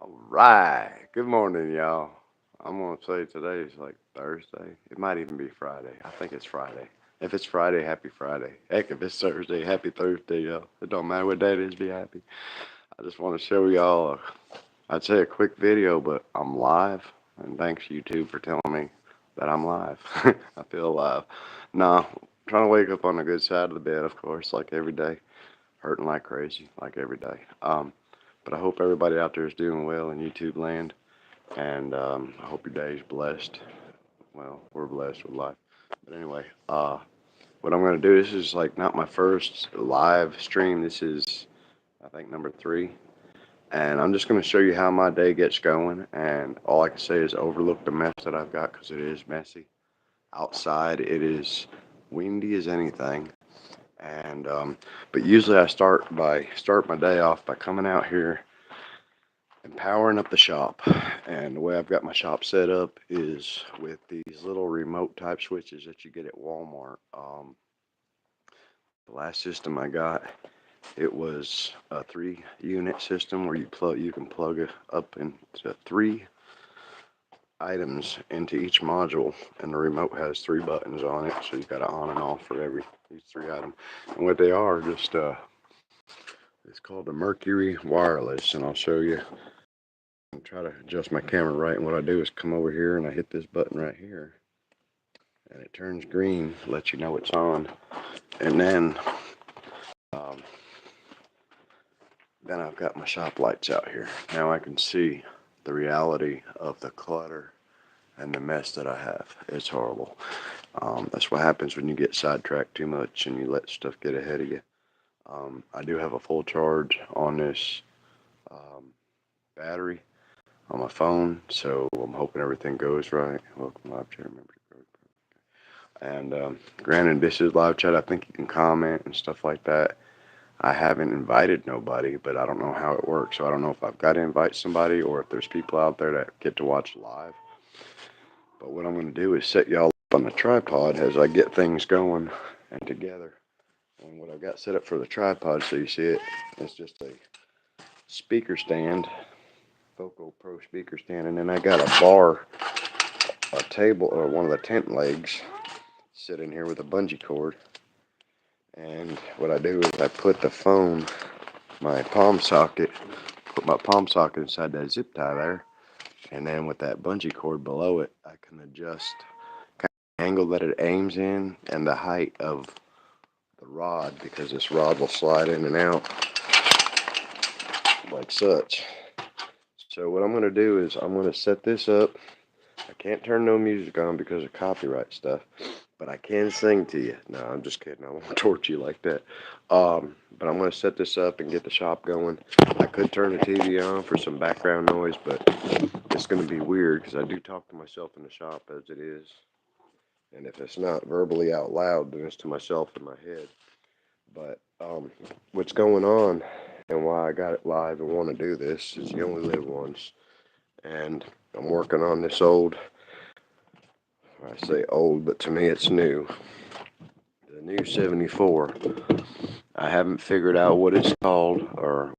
All right. Good morning, y'all. I'm going to say today is like Thursday. It might even be Friday. I think it's Friday. If it's Friday, happy Friday. Heck, if it's Thursday, happy Thursday, y'all. It don't matter what day it is, be happy. I just want to show y'all, I'd say a quick video, but I'm live. And thanks, YouTube, for telling me that I'm live. I feel alive. Nah, trying to wake up on the good side of the bed, of course, like every day. Hurting like crazy, like every day. But I hope everybody out there is doing well in YouTube land, and I hope your day is blessed. Well, we're blessed with life. But anyway, what I'm gonna do, this is like not my first live stream. This is, I think, number three, and I'm just gonna show you how my day gets going. And all I can say is overlook the mess that I've got because it is messy. Outside, it is windy as anything. And but usually I start my day off by coming out here and powering up the shop. And the way I've got my shop set up is with these little remote type switches that you get at Walmart. The last system I got, it was a 3 unit system where you can plug it up into 3 items into each module, and the remote has 3 buttons on it, so you got it on and off for each 3 item. And what they are, just it's called the Mercury Wireless, and I'll show you. And try to adjust my camera right, and what I do is come over here and I hit this button right here, and it turns green, lets you know it's on. And um, then I've got my shop lights out here. Now I can see the reality of the clutter and the mess that I have. It's horrible. That's what happens when you get sidetracked too much and you let stuff get ahead of you. I do have a full charge on this um, battery on my phone, so I'm hoping everything goes right. Welcome live chat. Remember to go. And granted, this is live chat. I think you can comment and stuff like that. I haven't invited nobody, but I don't know how it works. So I don't know if I've got to invite somebody or if there's people out there that get to watch live. But what I'm going to do is set y'all up on the tripod as I get things going and together. And what I've got set up for the tripod, so you see it, it's just a speaker stand, Foco Pro speaker stand, and then I got a bar, a table, or one of the tent legs sitting here with a bungee cord. And what I do is I put the phone, my palm socket, put my palm socket inside that zip tie there, and then with that bungee cord below it, I can adjust kind of the angle that it aims in and the height of the rod, because this rod will slide in and out like such. So what I'm going to do is I'm going to set this up. I can't turn no music on because of copyright stuff, but I can sing to you. No, I'm just kidding. I won't torture you like that. But I'm going to set this up and get the shop going. I could turn the TV on for some background noise, but it's going to be weird because I do talk to myself in the shop as it is. And if it's not verbally out loud, then it's to myself in my head. But what's going on and why I got it live and want to do this is you only live once. And I'm working on this old, I say old, but to me it's new. The new 74. I haven't figured out what it's called, or what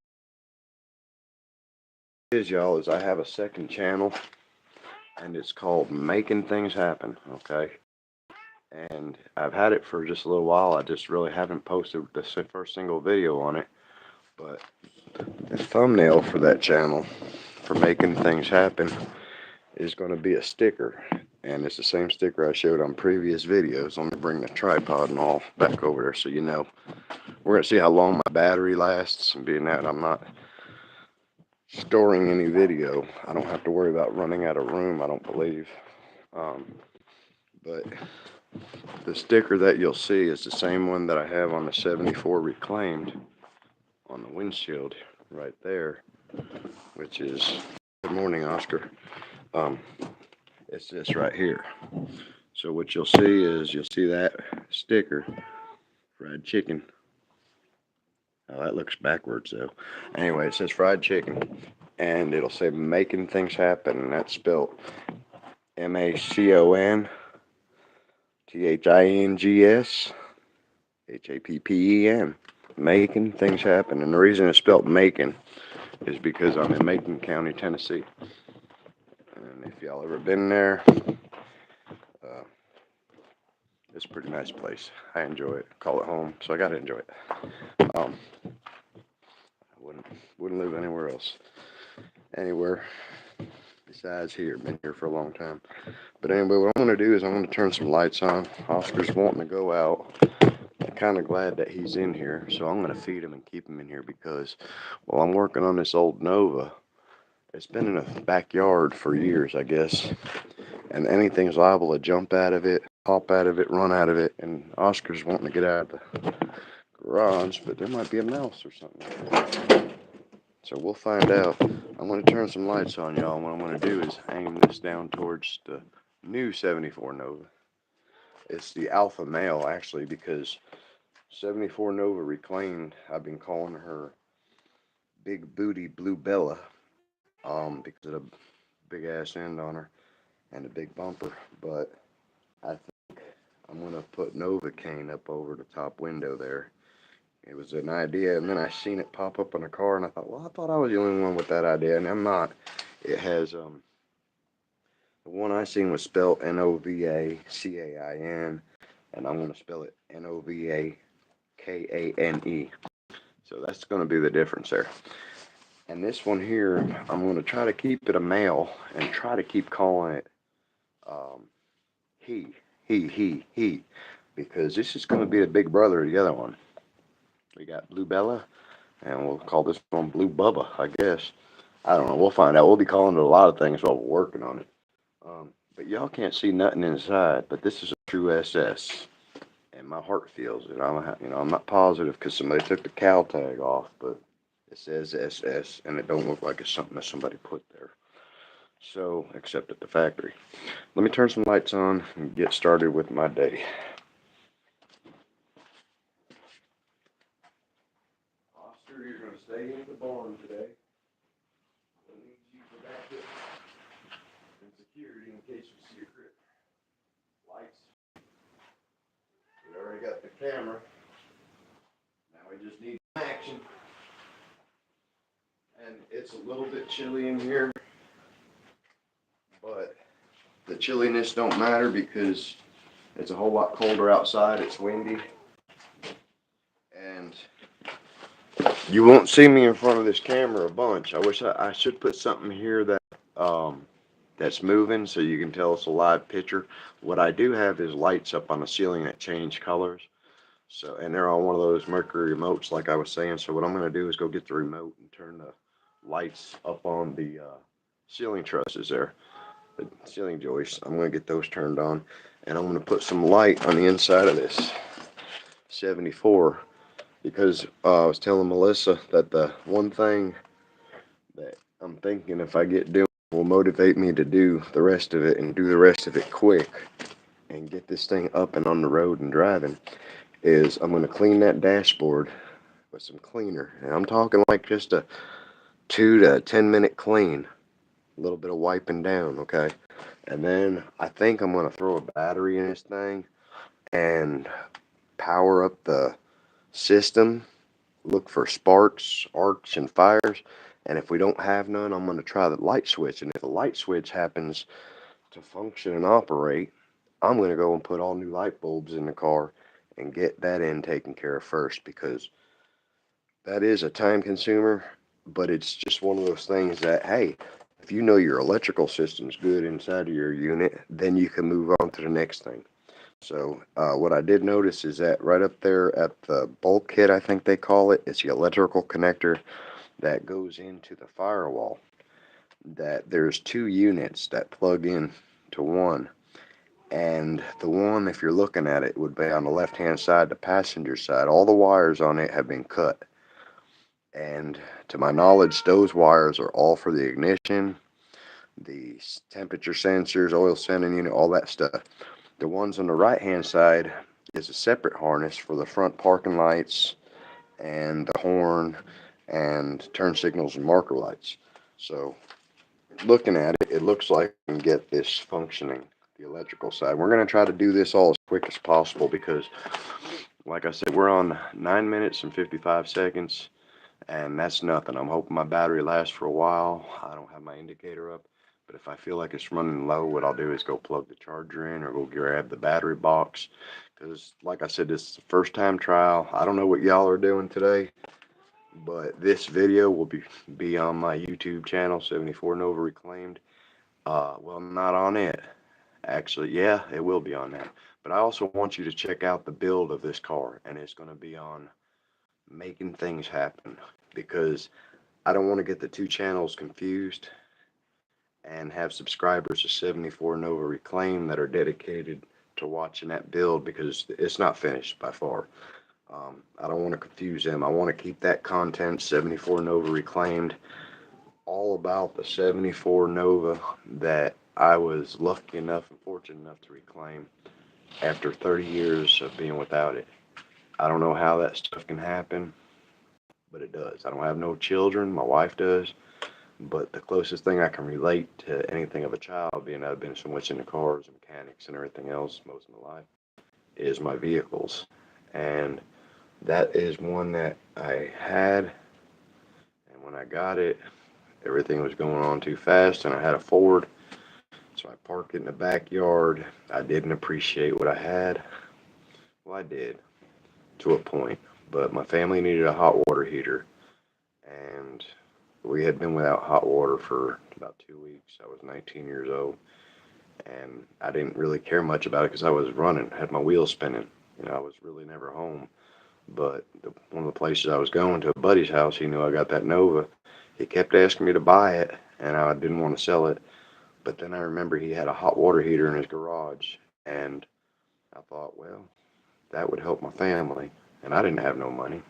it is, y'all, is I have a second channel and it's called Making Things Happen, okay? And I've had it for just a little while. I just really haven't posted the first single video on it. But the thumbnail for that channel, for Making Things Happen, is going to be a sticker. And it's the same sticker I showed on previous videos. Let me bring the tripod and all back over there so you know. We're going to see how long my battery lasts, and being that I'm not storing any video, I don't have to worry about running out of room, I don't believe. But the sticker that you'll see is the same one that I have on the 74 Reclaimed on the windshield right there, which is, good morning, Oscar. Um, it's this right here. So what you'll see is, you'll see that sticker, fried chicken. Oh, that looks backwards though. Anyway, it says fried chicken, and it'll say Making Things Happen, and that's spelled MACONTHINGS HAPPEN. Making Things Happen. And the reason it's spelled making is because I'm in Macon County, Tennessee. And if y'all ever been there, it's a pretty nice place. I enjoy it. Call it home, so I gotta enjoy it. I wouldn't live anywhere else. Anywhere besides here. Been here for a long time. But anyway, what I'm gonna do is I'm gonna turn some lights on. Oscar's wanting to go out. I'm kind of glad that he's in here, so I'm gonna feed him and keep him in here because while I'm working on this old Nova, it's been in a backyard for years, I guess, and anything's liable to jump out of it, pop out of it, run out of it, and Oscar's wanting to get out of the garage, but there might be a mouse or something. So we'll find out. I'm going to turn some lights on, y'all. What I'm going to do is aim this down towards the new 74 Nova. It's the alpha male, actually, because 74 Nova Reclaimed, I've been calling her Big Booty Blue Bella, because of the big ass end on her and a big bumper. But I think I'm going to put Novocaine up over the top window there. It was an idea, and then I seen it pop up in a car, and I thought, well, I thought I was the only one with that idea, and I'm not. It has, the one I seen was spelled Novacain, and I'm going to spell it Novakane. So that's going to be the difference there. And this one here, I'm going to try to keep it a male and try to keep calling it he, because this is going to be the big brother of the other one. We got Blue Bella, and we'll call this one Blue Bubba, I guess. I don't know. We'll find out. We'll be calling it a lot of things while we're working on it. But y'all can't see nothing inside, but this is a true SS, and my heart feels it. I'm not positive because somebody took the cow tag off, but it says SS, and it don't look like it's something that somebody put there. So, except at the factory. Let me turn some lights on and get started with my day. Oscar, you're going to stay in the barn today. I need you for backup and security in case we see a crip. Lights. We already got the camera. Now we just need action. And it's a little bit chilly in here, but the chilliness don't matter because it's a whole lot colder outside. It's windy, and you won't see me in front of this camera a bunch. I wish I should put something here that that's moving so you can tell it's a live picture. What I do have is lights up on the ceiling that change colors. So, and they're on one of those Mercury remotes, like I was saying. So what I'm going to do is go get the remote and turn the lights up on the ceiling trusses there, the ceiling joists. I'm going to get those turned on, and I'm going to put some light on the inside of this 74 because I was telling Melissa that the one thing that I'm thinking if I get doing will motivate me to do the rest of it and do the rest of it quick and get this thing up and on the road and driving is I'm going to clean that dashboard with some cleaner. And I'm talking like just a 2 to 10 minute clean, a little bit of wiping down, okay? And then I think I'm going to throw a battery in this thing and power up the system, look for sparks, arcs, and fires. And if we don't have none, I'm going to try the light switch. And if the light switch happens to function and operate, I'm going to go and put all new light bulbs in the car and get that end taken care of first, because that is a time consumer, but it's just one of those things that, hey, if you know your electrical system's good inside of your unit, then you can move on to the next thing. So what I did notice is that right up there at the bulkhead, I think they call it, it's the electrical connector that goes into the firewall, that there's two units that plug in to one. And the one, if you're looking at it, would be on the left-hand side, the passenger side. All the wires on it have been cut. And to my knowledge, those wires are all for the ignition, the temperature sensors, oil sending unit, all that stuff. The ones on the right-hand side is a separate harness for the front parking lights and the horn and turn signals and marker lights. So looking at it, it looks like we can get this functioning, the electrical side. We're going to try to do this all as quick as possible because, like I said, we're on 9 minutes and 55 seconds. and that's nothing. I'm hoping my battery lasts for a while. I don't have my indicator up, but if I feel like it's running low, what I'll do is go plug the charger in or go grab the battery box. Because, like I said, this is the first time trial. I don't know what y'all are doing today, but this video will be on my YouTube channel, 74 Nova Reclaimed. Well, not on it. Actually, yeah, it will be on that. But I also want you to check out the build of this car, and it's going to be on making things happen, because I don't want to get the two channels confused and have subscribers to 74 Nova Reclaim that are dedicated to watching that build, because it's not finished by far. I don't want to confuse them. I want to keep that content, 74 Nova Reclaimed, all about the 74 Nova that I was lucky enough and fortunate enough to reclaim after 30 years of being without it. I don't know how that stuff can happen, but it does. I don't have no children. My wife does. But the closest thing I can relate to anything of a child, being I've been so much into cars and mechanics and everything else most of my life, is my vehicles. And that is one that I had. And when I got it, everything was going on too fast, and I had a Ford. So I parked it in the backyard. I didn't appreciate what I had. Well, I did, to a point. But my family needed a hot water heater. And we had been without hot water for about 2 weeks. I was 19 years old. And I didn't really care much about it because I was running, had my wheels spinning. I was really never home. But one of the places I was going, to a buddy's house, he knew I got that Nova. He kept asking me to buy it, and I didn't want to sell it. But then I remember he had a hot water heater in his garage, and I thought, well, that would help my family. And I didn't have no money.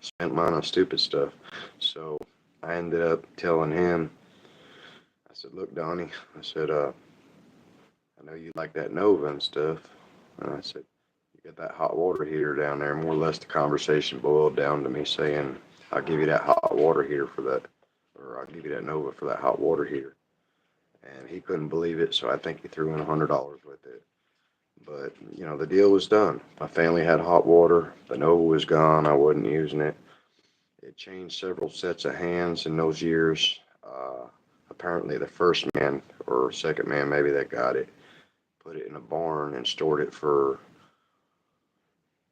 Spent mine on stupid stuff. So I ended up telling him, I said, look, Donnie, I said, I know you like that Nova and stuff. And I said, you got that hot water heater down there. More or less the conversation boiled down to me saying, I'll give you that hot water heater for that, or I'll give you that Nova for that hot water heater. And he couldn't believe it, so I think he threw in $100 with it. But, the deal was done. My family had hot water. The Nova was gone. I wasn't using it. It changed several sets of hands in those years. Apparently the first man, or second man maybe, that got it, put it in a barn and stored it for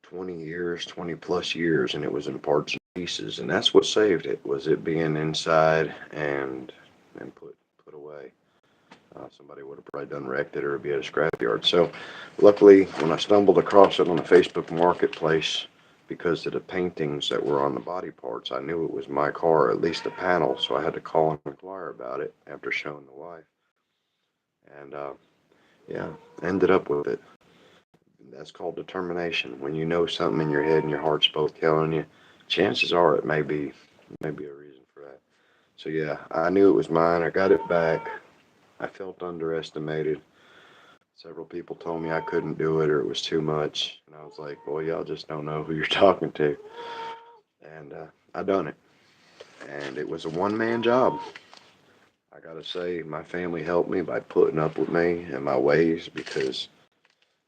20 years, 20 plus years, and it was in parts and pieces. And that's what saved it, was it being inside and put away. Somebody would have probably done wrecked it, or it'd be at a scrapyard. So luckily, when I stumbled across it on the Facebook Marketplace, because of the paintings that were on the body parts, I knew it was my car, at least the panel. So I had to call and inquire about it after showing the wife. And yeah, ended up with it. That's called determination. When you know something in your head and your heart's both telling you, chances are it may be a reason for that. So yeah, I knew it was mine. I got it back. I felt underestimated. Several people told me I couldn't do it, or it was too much. And I was like, well, y'all just don't know who you're talking to. And I done it. And it was a one-man job. I gotta say, my family helped me by putting up with me and my ways, because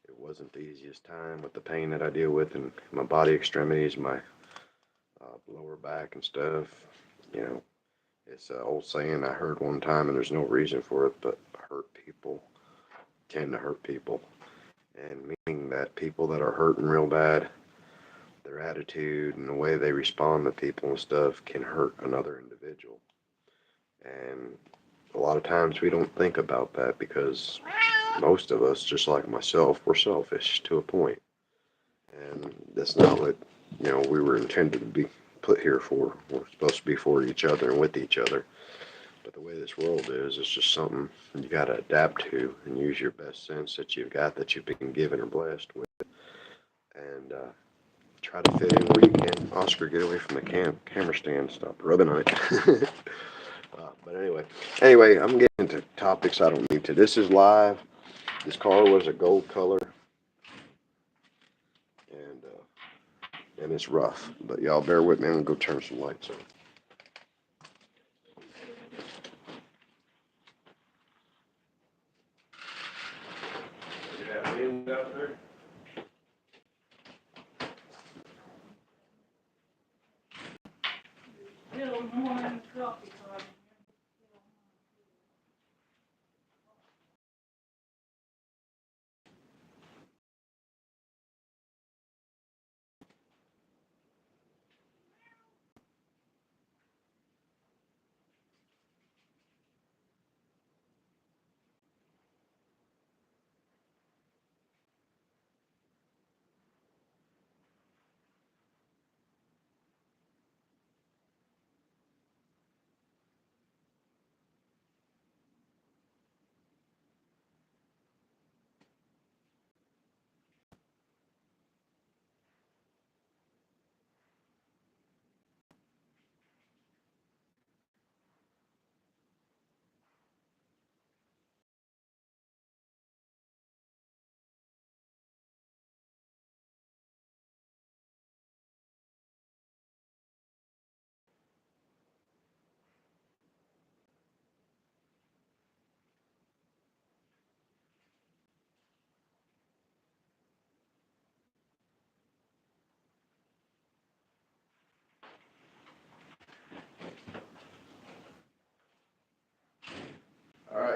it wasn't the easiest time with the pain that I deal with in my body extremities, my lower back and stuff. You know, it's an old saying I heard one time, and there's no reason for it, but hurt people tend to hurt people. And meaning that people that are hurting real bad, their attitude and the way they respond to people and stuff can hurt another individual. And a lot of times we don't think about that, because most of us, just like myself, we're selfish to a point. And that's not what, we were intended to be put here for. We're supposed to be for each other and with each other. But the way this world is, it's just something you got to adapt to and use your best sense that you've got, that you've been given or blessed with, and try to fit in where you can. Oscar, get away from the camera stand. Stop rubbing on it. But anyway, I'm getting into topics I don't need to. This is live. This car was a gold color, and it's rough. But y'all bear with me. I'm gonna go turn some lights on. You got wind out there?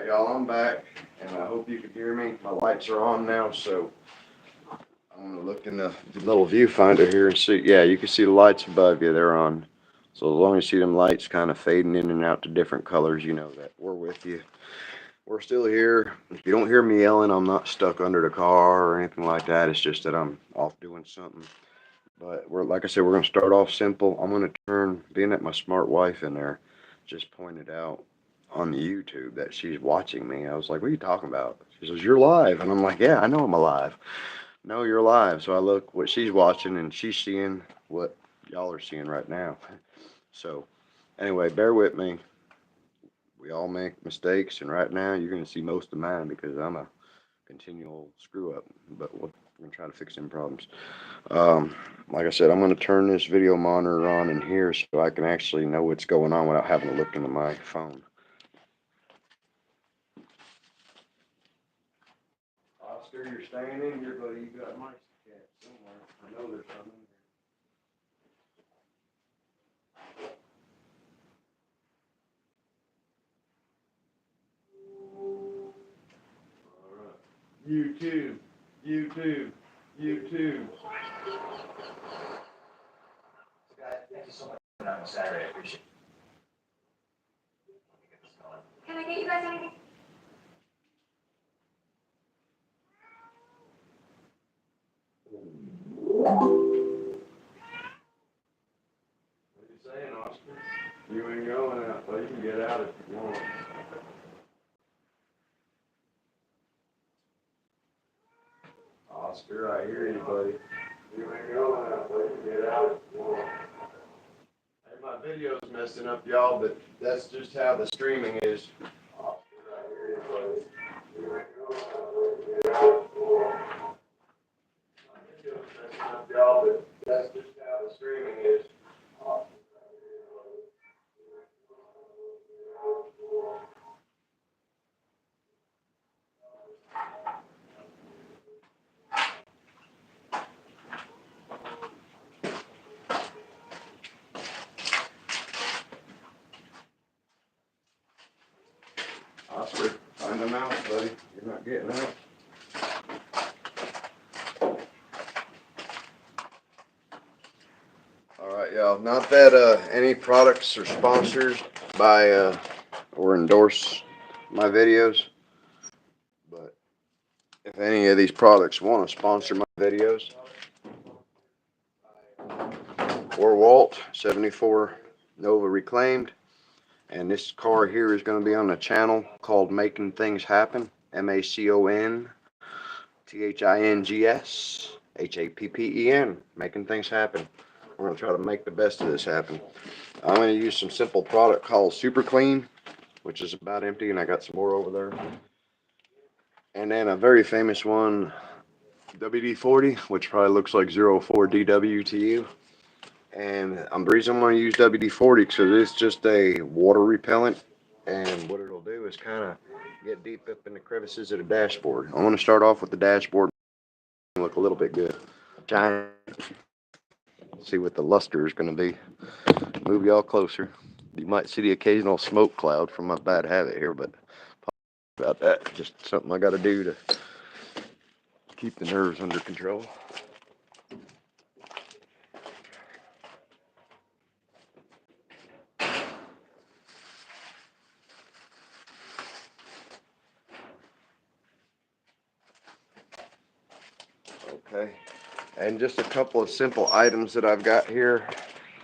Alright, y'all, I'm back, and I hope you can hear me. My lights are on now, so I'm gonna look in the little viewfinder here and see. Yeah, you can see the lights above you, they're on. So as long as you see them lights kind of fading in and out to different colors, you know that we're with you. We're still here. If you don't hear me yelling, I'm not stuck under the car or anything like that. It's just that I'm off doing something. But like I said, we're gonna start off simple. I'm gonna turn, being that my smart wife in there just pointed out on the YouTube that she's watching me. I was like, what are you talking about? She says, you're live. And I'm like, yeah, I know I'm alive. No, you're live. So I look what she's watching and she's seeing what y'all are seeing right now. So anyway, bear with me. We all make mistakes, and right now you're going to see most of mine because I'm a continual screw up, but we're going to try to fix them problems. Like I said, I'm going to turn this video monitor on in here so I can actually know what's going on without having to look into my phone. Oscar, you're staying in here, buddy. You got my cat somewhere. I know there's something in here. YouTube, YouTube, YouTube. Thank you so much for coming on Saturday. I appreciate it. Can I get you guys anything? What are you saying, Oscar? You ain't going out, but you can get out if you want. Oscar, I hear you, buddy. You ain't going out, but you can get out if you want. Hey, my video's messing up, y'all, but that's just how the streaming is. Oscar, I hear you, buddy. You ain't going out, but you can get out if you want. My video's messing up, y'all, but that's just how the streaming is. Oscar, I hear you, buddy. Oscar, find the mouse, buddy. You're not getting out. Alright, y'all. Not that any products are sponsored by or endorse my videos, but if any of these products want to sponsor my videos, or Walt 74 Nova Reclaimed, and this car here is going to be on a channel called Making Things Happen, MACONTHINGS Making Things Happen. We're going to try to make the best of this happen. I'm going to use some simple product called Super Clean, which is about empty, and I got some more over there. And then a very famous one, WD-40, which probably looks like 04DW to you. And the reason I'm going to use WD-40 because it's just a water repellent, and what it'll do is kind of get deep up in the crevices of the dashboard. I'm going to start off with the dashboard and look a little bit good. Giant. See what the luster is going to be. Move y'all closer. You might see the occasional smoke cloud from my bad habit here, but about that, just something I got to do to keep the nerves under control. Okay, and just a couple of simple items that I've got here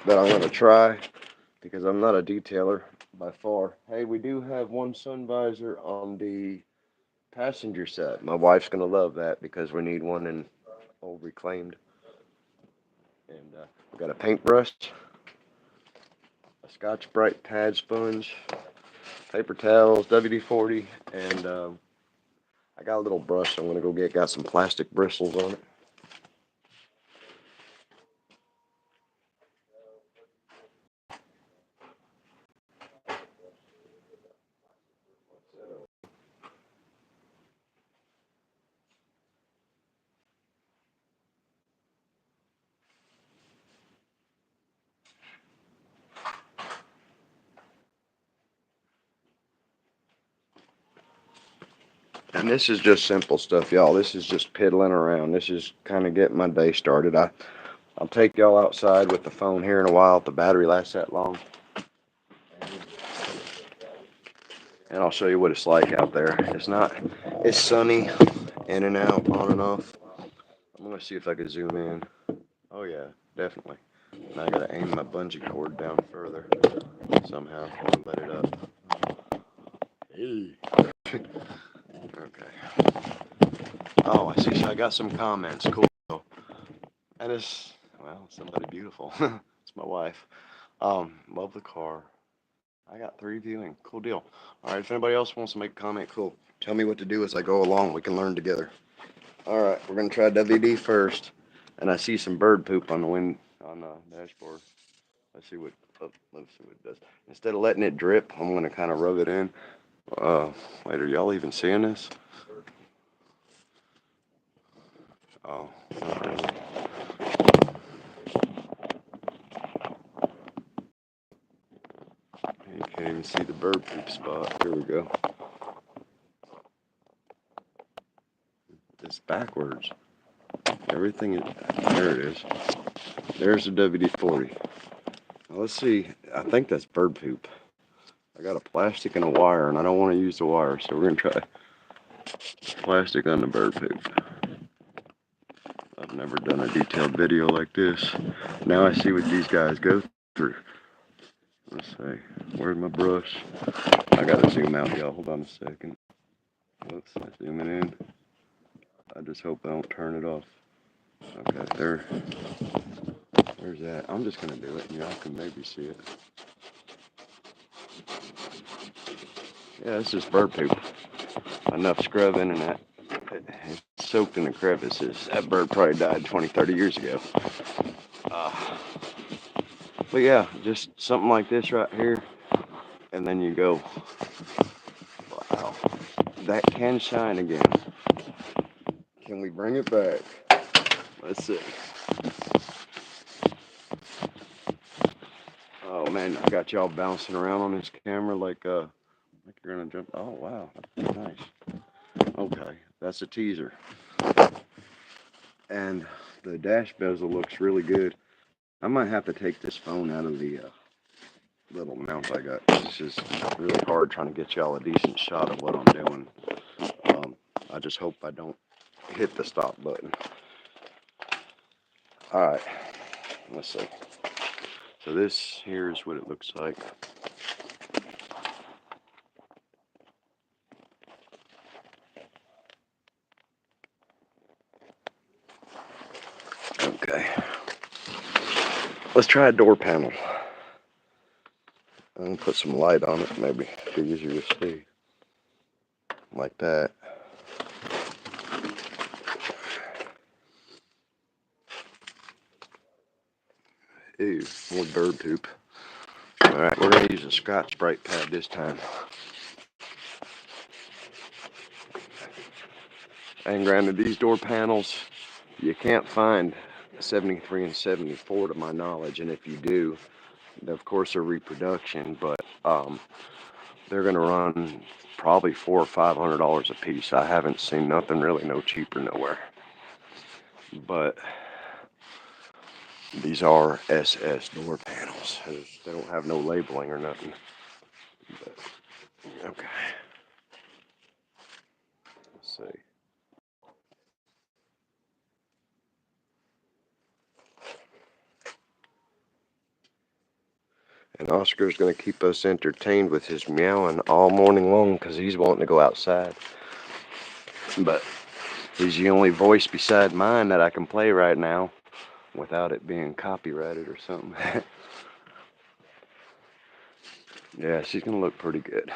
that I'm going to try because I'm not a detailer by far. Hey, we do have one sun visor on the passenger set. My wife's going to love that because we need one in old Reclaimed. And we've got a paintbrush, a Scotch-Brite pad sponge, paper towels, WD-40, and I got a little brush I'm going to go get. Got some plastic bristles on it. And this is just simple stuff, y'all. This is just piddling around. This is kind of getting my day started. I'll take y'all outside with the phone here in a while if the battery lasts that long. And I'll show you what it's like out there. It's sunny, in and out, on and off. I'm gonna see if I can zoom in. Oh yeah, definitely. Now I gotta aim my bungee cord down further somehow. Let it up. Hey. Okay. Oh, I see. So I got some comments. Cool. And it's, well, somebody beautiful. It's my wife. Love the car. I got 3 viewing. Cool deal. All right. If anybody else wants to make a comment, cool. Tell me what to do as I go along. We can learn together. All right. We're gonna try WD first. And I see some bird poop on the dashboard. Let's see what. Oh, let's see what it does. Instead of letting it drip, I'm gonna kind of rub it in. Wait, are y'all even seeing this? Oh, not really. You can't even see the bird poop spot. Here we go. It's backwards. Everything is, there it is. There's the WD-40. Now let's see. I think that's bird poop. I got a plastic and a wire, and I don't want to use the wire, so we're gonna try plastic on the bird poop. I've never done a detailed video like this. Now I see what these guys go through. Let's see. Where's my brush? I gotta zoom out, y'all. Hold on a second. Oops, zooming in. I just hope I don't turn it off. Okay, there's that. I'm just gonna do it, and y'all can maybe see it. Yeah, it's just bird poop. Enough scrubbing and that. It's soaked in the crevices. That bird probably died 20, 30 years ago. But yeah, just something like this right here. And then you go, wow, that can shine again. Can we bring it back? Let's see. Oh man, I got y'all bouncing around on this camera like you're gonna jump. Oh wow, that's nice. Okay, that's a teaser. And the dash bezel looks really good. I might have to take this phone out of the little mount I got. It's just really hard trying to get y'all a decent shot of what I'm doing. I just hope I don't hit the stop button. All right, let's see. So this here is what it looks like. Okay, let's try a door panel. I'm gonna put some light on it, maybe it'll be easier to see. Like that. Ew, more bird poop. Alright, we're gonna use a Scotch-Brite pad this time. And granted, these door panels, you can't find 73 and 74 to my knowledge, and if you do, of course they're reproduction, but they're gonna run probably $400 or $500 a piece. I haven't seen nothing really no cheaper nowhere. But these are SS door panels. They don't have no labeling or nothing. But, okay. Let's see. And Oscar's going to keep us entertained with his meowing all morning long because he's wanting to go outside. But he's the only voice beside mine that I can play right now without it being copyrighted or something. Yeah, she's going to look pretty good.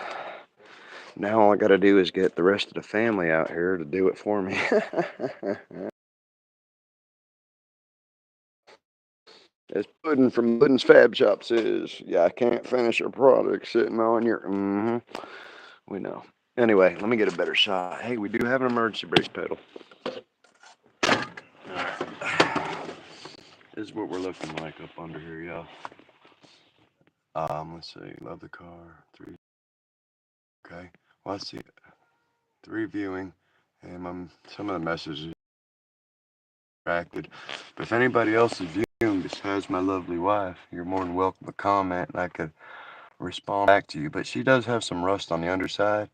Now all I got to do is get the rest of the family out here to do it for me. As Puddin from Puddin's Fab Shop says, yeah, I can't finish a product sitting on your, we know. Anyway, let me get a better shot. Hey, we do have an emergency brake pedal. This is what we're looking like up under here, y'all. Let's see, love the car, 3, okay. Well, I see it. viewing, and some of the messages distracted. But if anybody else is viewing besides my lovely wife, you're more than welcome to comment, and I could respond back to you. But she does have some rust on the underside.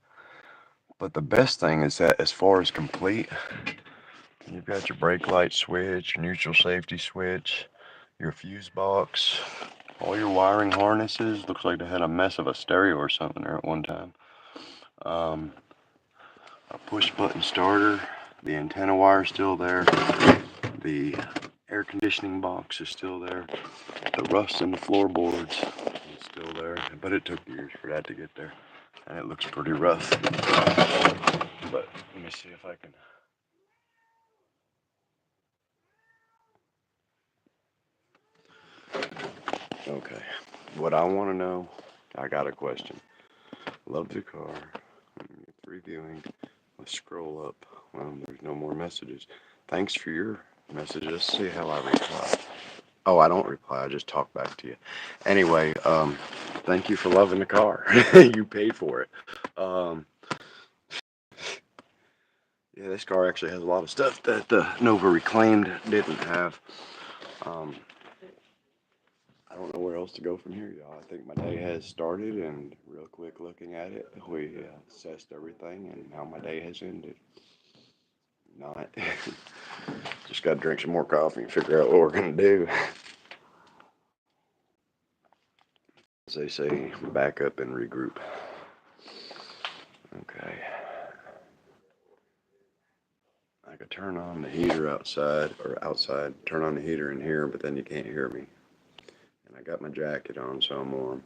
But the best thing is that as far as complete, you've got your brake light switch, your neutral safety switch, your fuse box, all your wiring harnesses. Looks like they had a mess of a stereo or something there at one time. A push button starter, the antenna wire is still there, the air conditioning box is still there, the rust in the floorboards is still there, but it took years for that to get there, and it looks pretty rough. But let me see if I can. Okay, what I want to know, I got a question. Love the car. It's reviewing. Let's scroll up. Well, there's no more messages. Thanks for your messages. Let's see how I reply. Oh, I don't reply. I just talk back to you. Anyway, thank you for loving the car. You paid for it. Um, yeah, this car actually has a lot of stuff that the Nova Reclaimed didn't have. I don't know where else to go from here, y'all. I think my day has started, and real quick looking at it, we assessed everything, and now my day has ended. Not. Just got to drink some more coffee and figure out what we're going to do. As they say, back up and regroup. Okay. I could turn on the heater outside, turn on the heater in here, but then you can't hear me. And I got my jacket on, so I'm warm.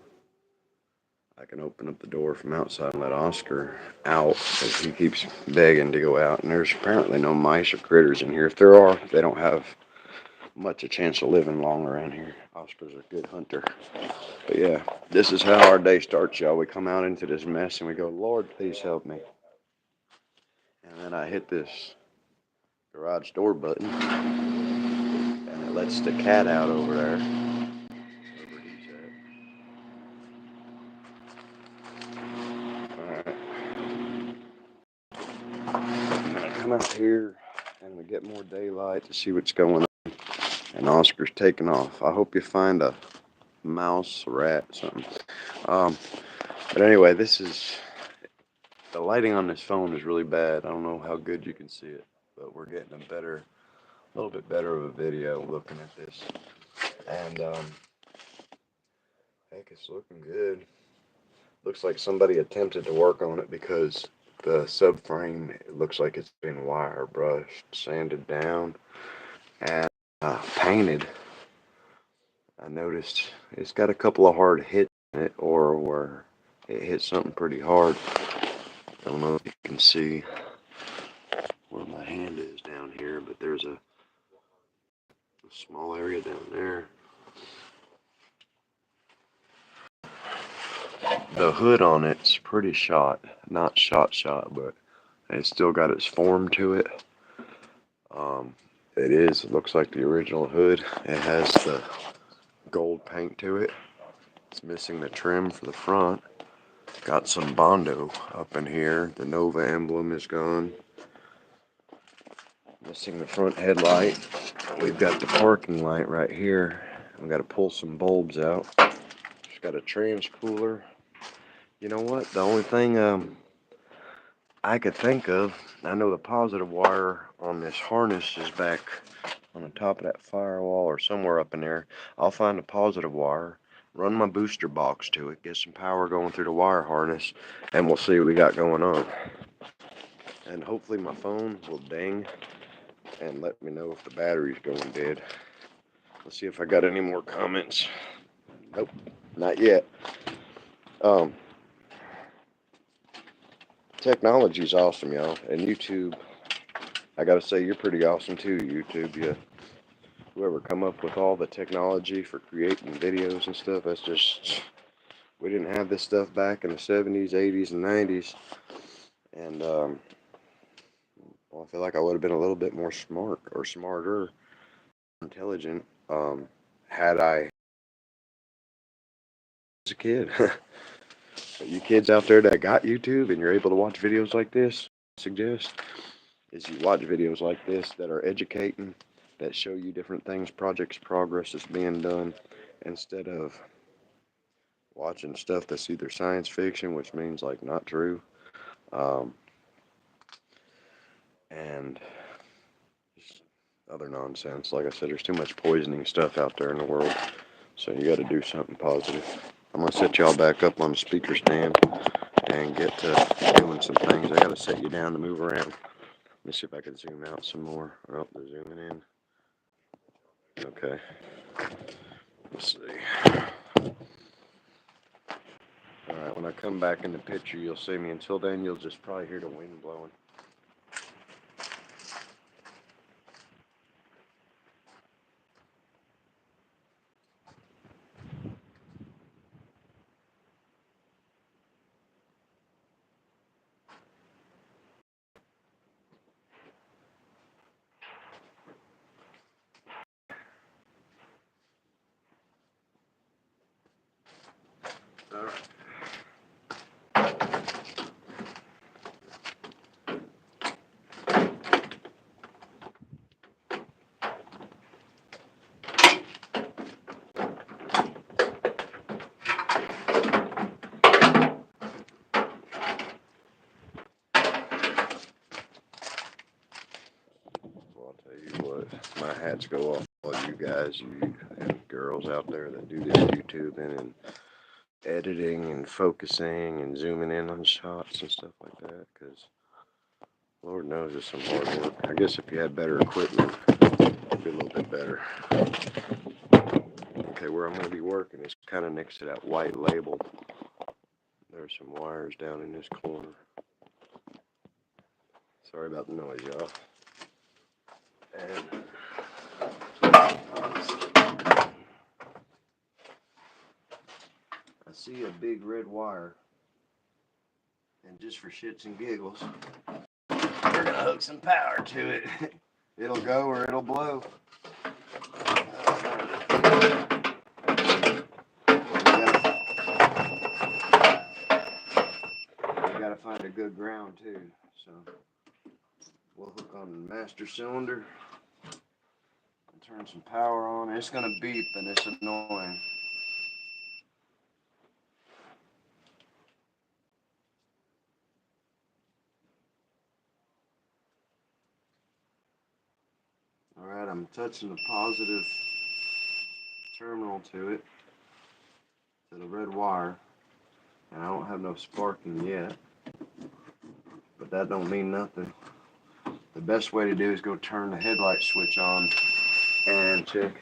I can open up the door from outside and let Oscar out, because he keeps begging to go out. And there's apparently no mice or critters in here. If there are, they don't have much a chance of living long around here. Oscar's a good hunter. But yeah, this is how our day starts, y'all. We come out into this mess and we go, Lord, please help me. And then I hit this garage door button, and it lets the cat out over there. Wherever he's at. Alright. I'm gonna come out here and we get more daylight to see what's going on. And Oscar's taking off. I hope you find a mouse, a rat, something. But anyway, the lighting on this phone is really bad. I don't know how good you can see it, but we're getting a little bit better of a video looking at this. And heck, it's looking good. Looks like somebody attempted to work on it, because the subframe, it looks like it's been wire brushed, sanded down, and painted. I noticed it's got a couple of hard hits in it, or where it hit something pretty hard. I don't know if you can see where my hand is down here, but there's a small area down there. The hood on it's pretty shot, not shot, but it's still got its form to it. It looks like the original hood. It has the gold paint to it. It's missing the trim for the front. Got some Bondo up in here. The Nova emblem is gone. Missing the front headlight. We've got the parking light right here. We've got to pull some bulbs out. It's got a trans cooler. You know what? The only thing I could think of, I know the positive wire on this harness is back on the top of that firewall or somewhere up in there. I'll find the positive wire, run my booster box to it, get some power going through the wire harness, and we'll see what we got going on. And hopefully my phone will ding and let me know if the battery's going dead. Let's see if I got any more comments. Nope, not yet. Technology's awesome, y'all. And YouTube, I gotta say, you're pretty awesome too, YouTube. Yeah. Whoever come up with all the technology for creating videos and stuff, that's just, we didn't have this stuff back in the 70s, 80s, and 90s. And, well, I feel like I would have been a little bit more smart, or smarter, intelligent, had I as a kid. You kids out there that got YouTube and you're able to watch videos like this, suggest is you watch videos like this that are educating, that show you different things, projects, progress is being done, instead of watching stuff that's either science fiction, which means like not true, um, and just other nonsense. Like I said, there's too much poisoning stuff out there in the world, so you got to do something positive. I'm gonna set y'all back up on the speaker stand and get to doing some things. I gotta set you down to move around. Let me see if I can zoom out some more. Oh, they're zooming in. Okay. Let's see. Alright, when I come back in the picture, you'll see me. Until then, you'll just probably hear the wind blowing. Alright. Well, I'll tell you what, my hats go off to all you guys, you and girls out there that do this YouTubing and editing and focusing and zooming in on shots and stuff like that, because Lord knows it's some hard work. I guess if you had better equipment, it'd be a little bit better. Okay, where I'm going to be working is kind of next to that white label. There's some wires down in this corner. Sorry about the noise, y'all. And I see a big red wire, and just for shits and giggles, we're gonna hook some power to it. It'll go or it'll blow. We gotta find a good ground too. So we'll hook on the master cylinder and turn some power on. It's gonna beep and it's annoying. Alright, I'm touching the positive terminal to it, to the red wire, and I don't have no sparking yet, but that don't mean nothing. The best way to do is go turn the headlight switch on and check.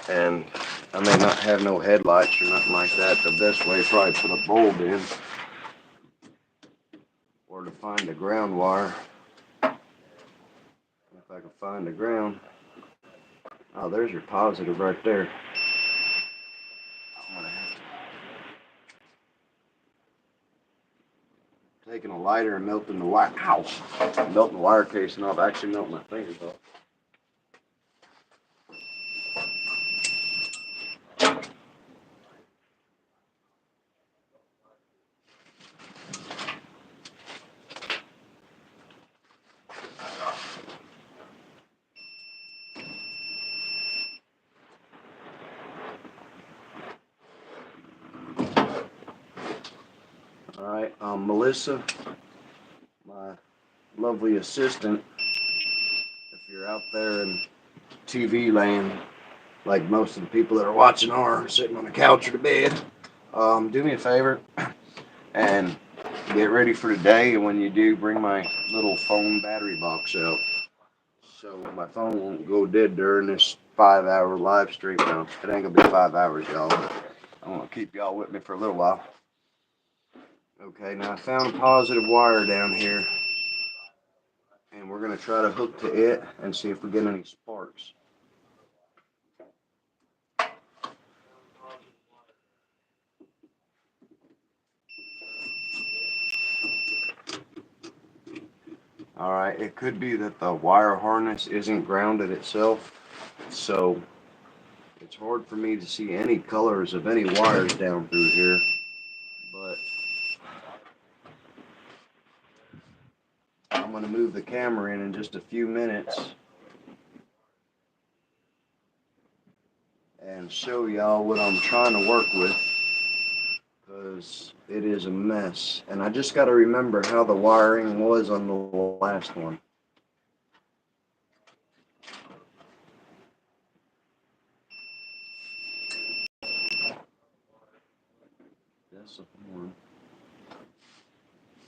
And I may not have no headlights or nothing like that. The best way is probably put a bulb in, or to find the ground wire. If I can find the ground. Oh, there's your positive right there. I'm gonna have to taking a lighter and melting the wire. Ow! Melting the wire casing off. Actually melting my fingers off. All right, Melissa, my lovely assistant. If you're out there in TV land, like most of the people that are watching are sitting on the couch or the bed, do me a favor and get ready for today. And when you do, bring my little phone battery box out, so my phone won't go dead during this 5-hour live stream. Now, it ain't gonna be 5 hours, y'all, but I want to keep y'all with me for a little while. Okay, now I found a positive wire down here, and we're gonna try to hook to it and see if we get any sparks. All right, it could be that the wire harness isn't grounded itself, so It's hard for me to see any colors of any wires down through here, but I'm going to move the camera in just a few minutes and show y'all what I'm trying to work with, because it is a mess. And I just got to remember how the wiring was on the last one. That's a horn.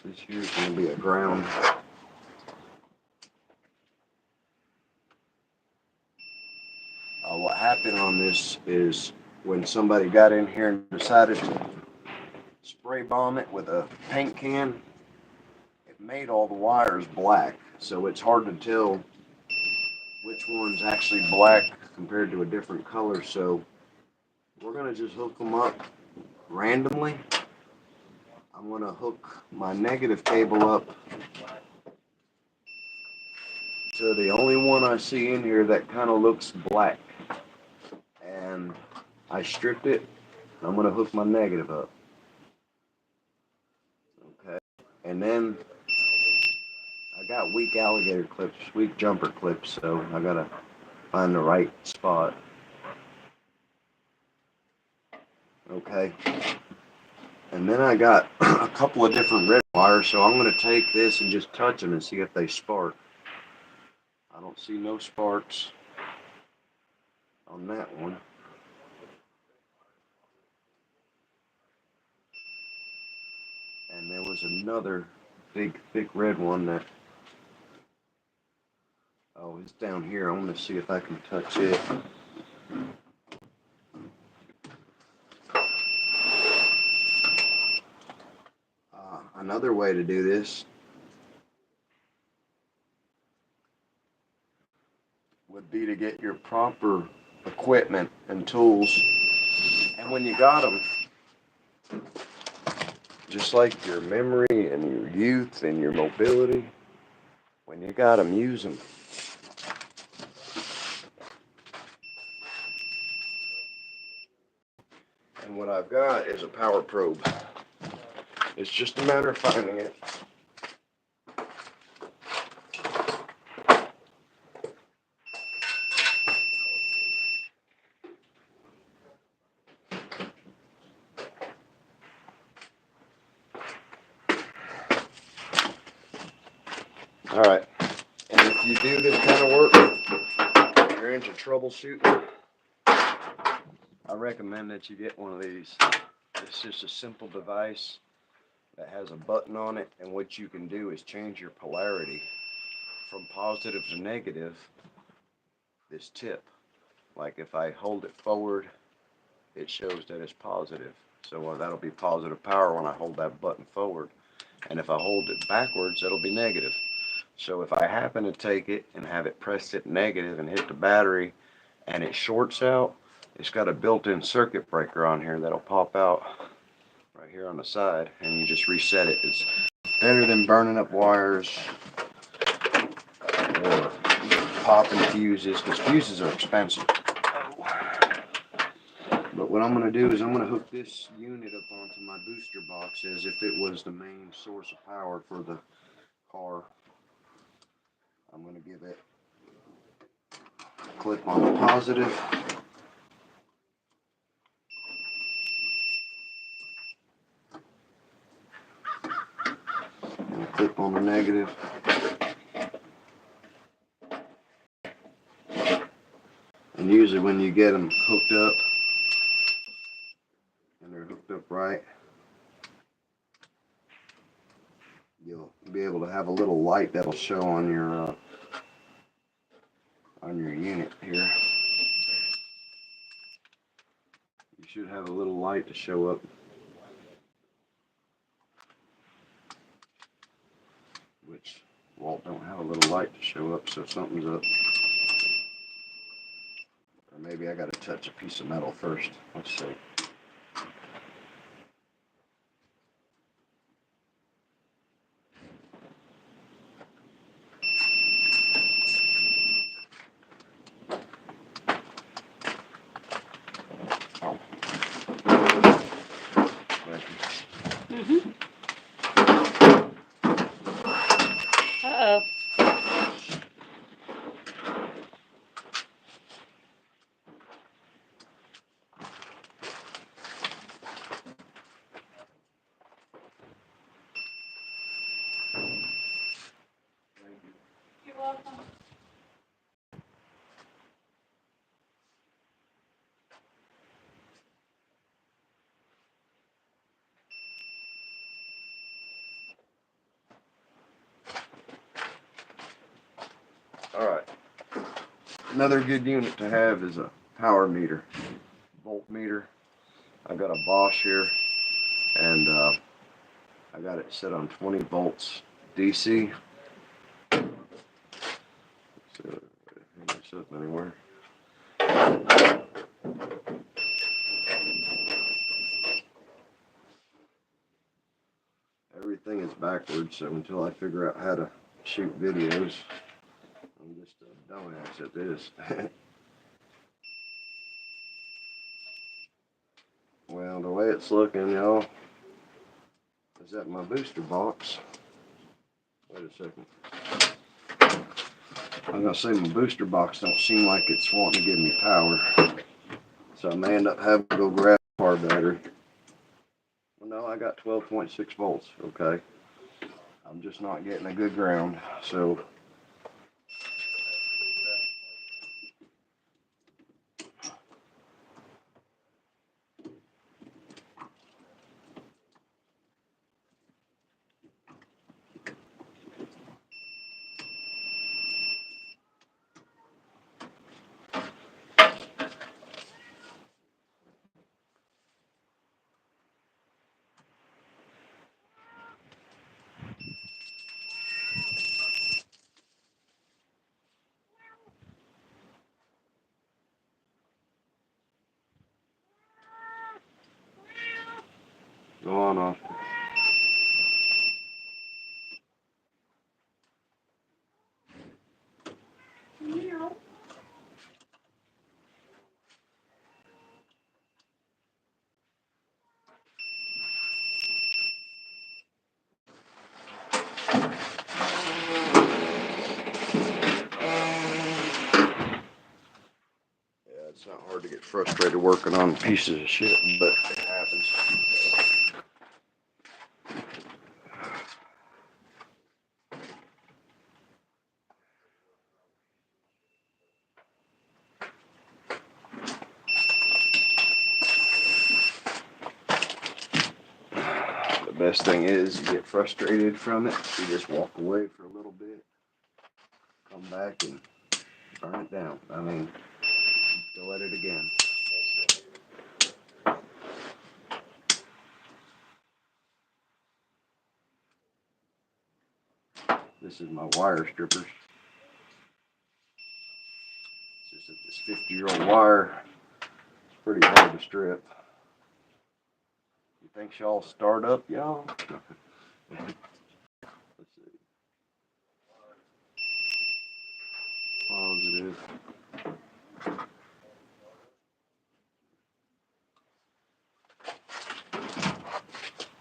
This here's going to be a ground. What happened on this is when somebody got in here and decided to spray bomb it with a paint can, it made all the wires black. So it's hard to tell which one's actually black compared to a different color. So we're going to just hook them up randomly. I'm going to hook my negative cable up to the only one I see in here that kind of looks black. And I stripped it. I'm going to hook my negative up. Okay. And then I got weak alligator clips, weak jumper clips, so I got to find the right spot. Okay. And then I got a couple of different red wires, so I'm going to take this and just touch them and see if they spark. I don't see no sparks on that one. And there was another big, thick red one that, oh, it's down here. I want to see if I can touch it. Another way to do this would be to get your proper equipment and tools. And when you got them, just like your memory and your youth and your mobility, when you got them, use them. And what I've got is a power probe. It's just a matter of finding it. All right. And if you do this kind of work, you're into troubleshooting, I recommend that you get one of these. It's just a simple device that has a button on it, and what you can do is change your polarity from positive to negative, this tip. Like if I hold it forward, it shows that it's positive. So that'll be positive power when I hold that button forward. And if I hold it backwards, that'll be negative. So if I happen to take it and have it pressed at negative and hit the battery and it shorts out, it's got a built-in circuit breaker on here that'll pop out right here on the side, and you just reset it. It's better than burning up wires or popping fuses, because fuses are expensive. But what I'm going to do is I'm going to hook this unit up onto my booster box as if it was the main source of power for the car. I'm going to give it a clip on the positive. And a clip on the negative. And usually when you get them hooked up, and they're hooked up right, you'll be able to have a little light that'll show on your unit here. You should have a little light to show up. Which Walt don't have a little light to show up, so something's up. Or maybe I gotta touch a piece of metal first. Let's see. Alright. Another good unit to have is a power meter, voltmeter. I've got a Bosch here, and I got it set on 20 volts DC. So, it's up anywhere. Everything is backwards, so until I figure out how to shoot videos, I'm just a dumbass at this. Well, the way it's looking, y'all, is that my booster box. Wait a second. I'm gonna say my booster box don't seem like it's wanting to give me power, so I may end up having to go grab a car battery. Well, no, I got 12.6 volts. Okay, I'm just not getting a good ground, so. Go on, Austin. Yeah, it's not hard to get frustrated working on pieces of shit, but it happens. The best thing is you get frustrated from it, you just walk away for a little bit, come back and burn it down. I mean, go at it again. This is my wire strippers. It's just that this 50-year-old wire is pretty hard to strip. You think y'all start up, y'all? Let's see. Positive.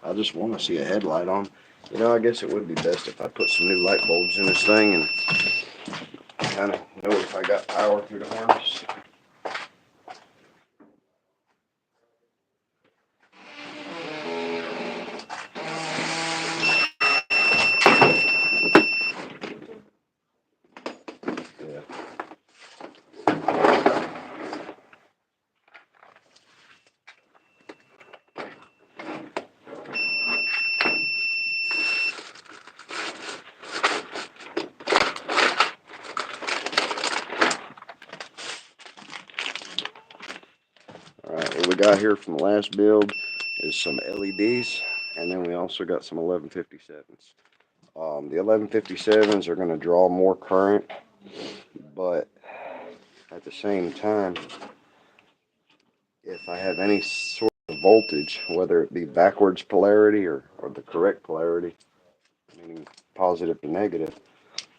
I just want to see a headlight on. You know, I guess it would be best if I put some new light bulbs in this thing and kind of know if I got power through the harness. Yeah. Alright, what we got here from the last build is some LEDs, and then we also got some 1157s. The 1157s are going to draw more current, but at the same time, if I have any sort of voltage, whether it be backwards polarity or the correct polarity, meaning positive to negative,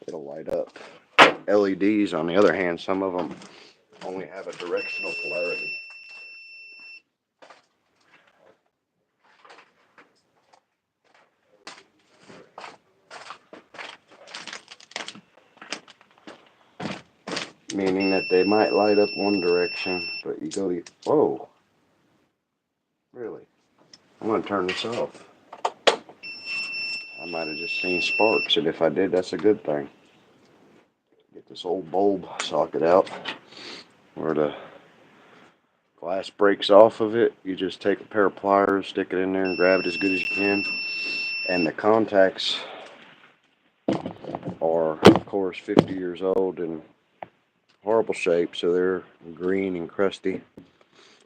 it'll light up. LEDs, on the other hand, some of them only have a directional polarity. Meaning that they might light up one direction, but you go to, whoa, really? I'm going to turn this off. I might have just seen sparks, and if I did, that's a good thing. Get this old bulb socket out where the glass breaks off of it. You just take a pair of pliers, stick it in there, and grab it as good as you can. And the contacts are course, 50 years old and horrible shape, so they're green and crusty.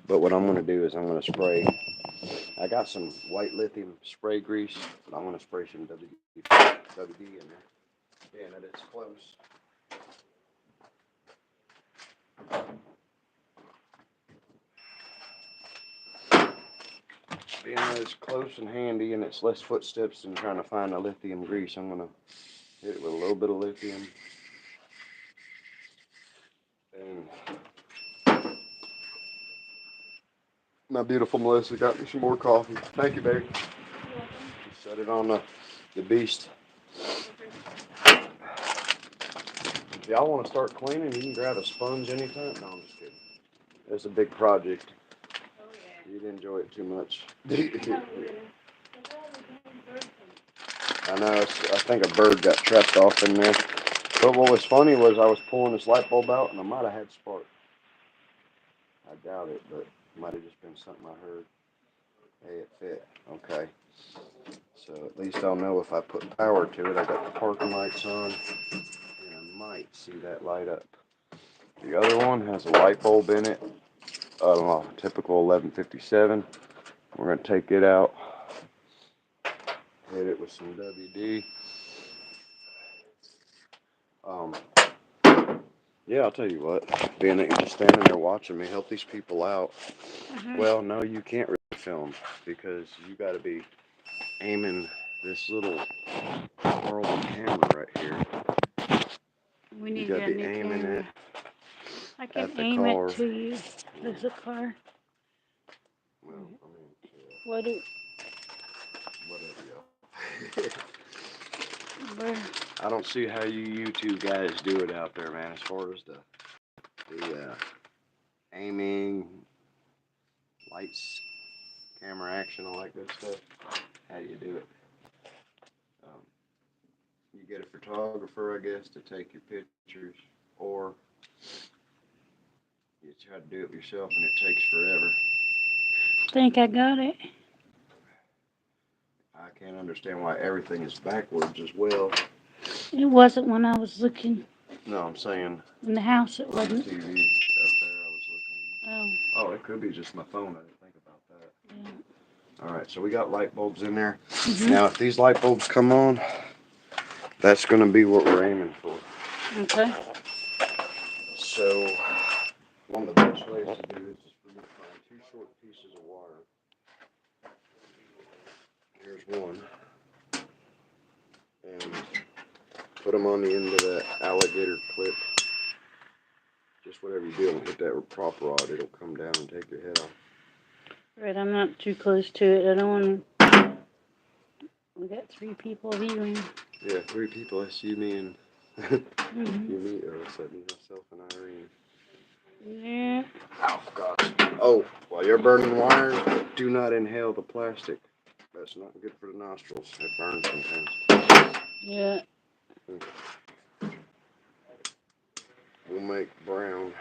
But what I'm going to do is I'm going to spray. I got some white lithium spray grease, but I'm going to spray some WD in there. Being that it's close. Being that it's close and handy and it's less footsteps than trying to find a lithium grease, I'm going to hit it with a little bit of lithium. And my beautiful Melissa got me some more coffee. Thank you, baby. Set it on the beast. If y'all want to start cleaning, you can grab a sponge anytime. No, I'm just kidding. It's a big project. Oh, yeah. You'd enjoy it too much. I know. I think a bird got trapped off in there. But what was funny was I was pulling this light bulb out and I might have had spark. I doubt it, but it might have just been something I heard. Hey, it fit. Okay. So at least I'll know if I put power to it. I got the parking lights on, and I might see that light up. The other one has a light bulb in it. I don't know, typical 1157. We're gonna take it out, hit it with some WD. Yeah, I'll tell you what. Being that you're just standing there watching me help these people out. Well, no, you can't really film because you got to be aiming this little horrible camera right here. We You need got a to be new aiming camera. it I can at the aim car. it to you. There's a car. Well, I mean, What do? whatever, y'all. Where? I don't see how you two guys do it out there, man. As far as the aiming, lights, camera action, all that good stuff. How do you do it? You get a photographer, I guess, to take your pictures, or you try to do it yourself, and it takes forever. Think I got it. I can't understand why everything is backwards as well. It wasn't when I was looking No, I'm saying in the house. It on the wasn't. TV up there, I was looking. Oh. Oh, it could be just my phone. I didn't think about that. Yeah. All right, so we got light bulbs in there. Mhm. Now, if these light bulbs come on, that's going to be what we're aiming for. Okay. So, one of the best ways to do this is for me to find two short pieces of wire. Here's one. And put them on the end of that alligator clip. Just whatever you do, don't hit that prop rod. It'll come down and take your head off. Right, I'm not too close to it. I don't want to. We got 3 people viewing. Yeah, 3 people. That's you, me, and you, me, myself, and Irene. Yeah. Oh, gosh. Oh, while you're burning wires, do not inhale the plastic. That's not good for the nostrils. It burns sometimes. Yeah. We'll make brown.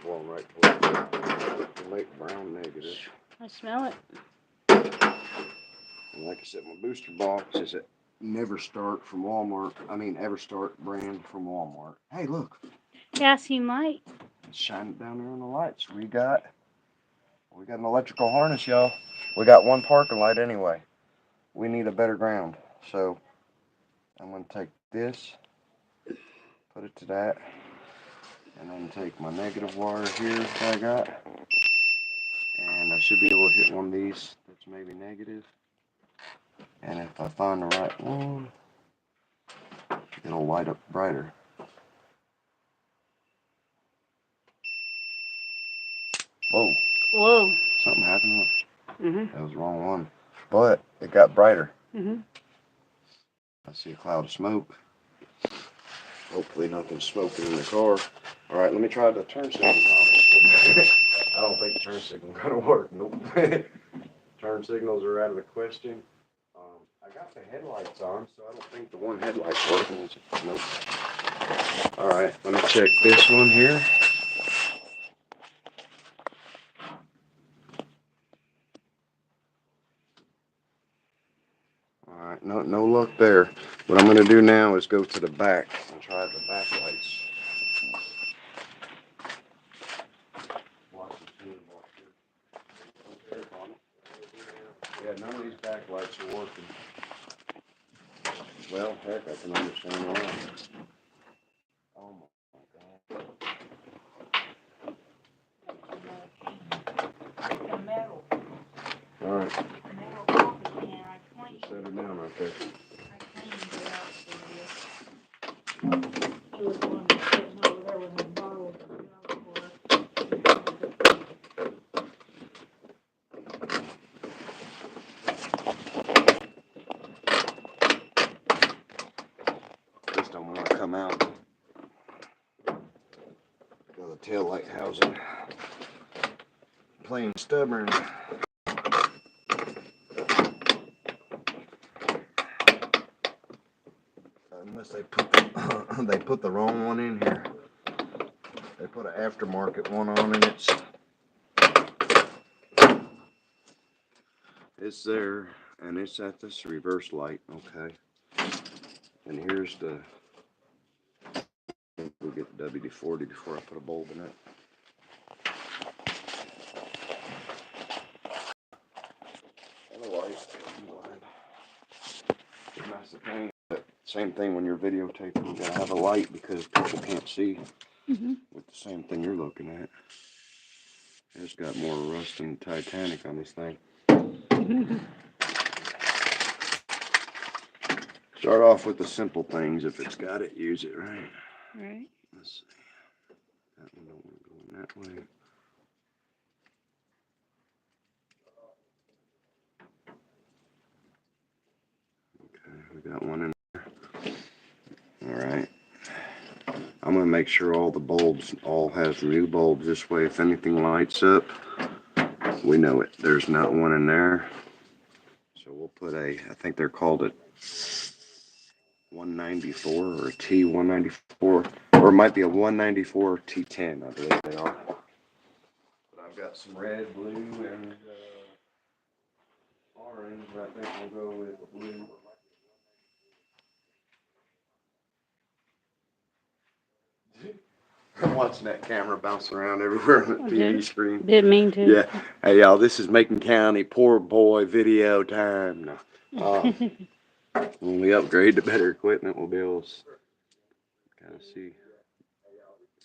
Well, right towards it. We'll make brown negative. I smell it. And like I said, my booster box is at Never Start from Walmart. I mean, Ever Start brand from Walmart. Hey, look. Gasoline light. Shine it down there on the lights. We got an electrical harness, y'all. We got one parking light anyway. We need a better ground. So I'm going to take this, put it to that, and then take my negative wire here that I got. And I should be able to hit one of these that's maybe negative. And if I find the right one, it'll light up brighter. Whoa. Whoa. Something happened. Mhm. That was the wrong one. But it got brighter. Mhm. I see a cloud of smoke. Hopefully nothing's smoking in the car. All right, let me try the turn signal. I don't think the turn signal's gonna work. Nope. Turn signals are out of the question. I got the headlights on, so I don't think the one headlight's working. Nope. All right, let me check this one here. All right, no luck there. What I'm gonna do now is go to the back and try the back lights. Yeah, none of these back lights are working. Well, heck, I can understand why. Oh my God. All right. Just set her down right there. Just don't want to come out. Got the tail light housing. Playing stubborn. Unless they put they put the wrong one in here. They put an aftermarket one on and it's there and it's at this reverse light, okay. And here's the we'll get the WD-40 before I put a bulb in it. And a light. That's the thing. Same thing when you're videotaping, you gotta have a light because people can't see with the same thing you're looking at. It's got more rust than Titanic on this thing. Start off with the simple things. If it's got it, use it, right? Right. Let's see. That one don't want to go in that way. Okay, we got one in there. All right. I'm gonna make sure all the bulbs all has new bulbs this way. If anything lights up, we know it. There's not one in there. So we'll put I think they're called a 194 or a T194, or it might be a 194 T10, I believe they are. But I've got some red, blue, and orange, but I think we'll go with blue. I'm watching that camera bounce around everywhere on the TV screen. Didn't mean to. Yeah. Hey, y'all, this is Macon County Poor Boy video time. No. When we upgrade to better equipment, we'll be able to kind of see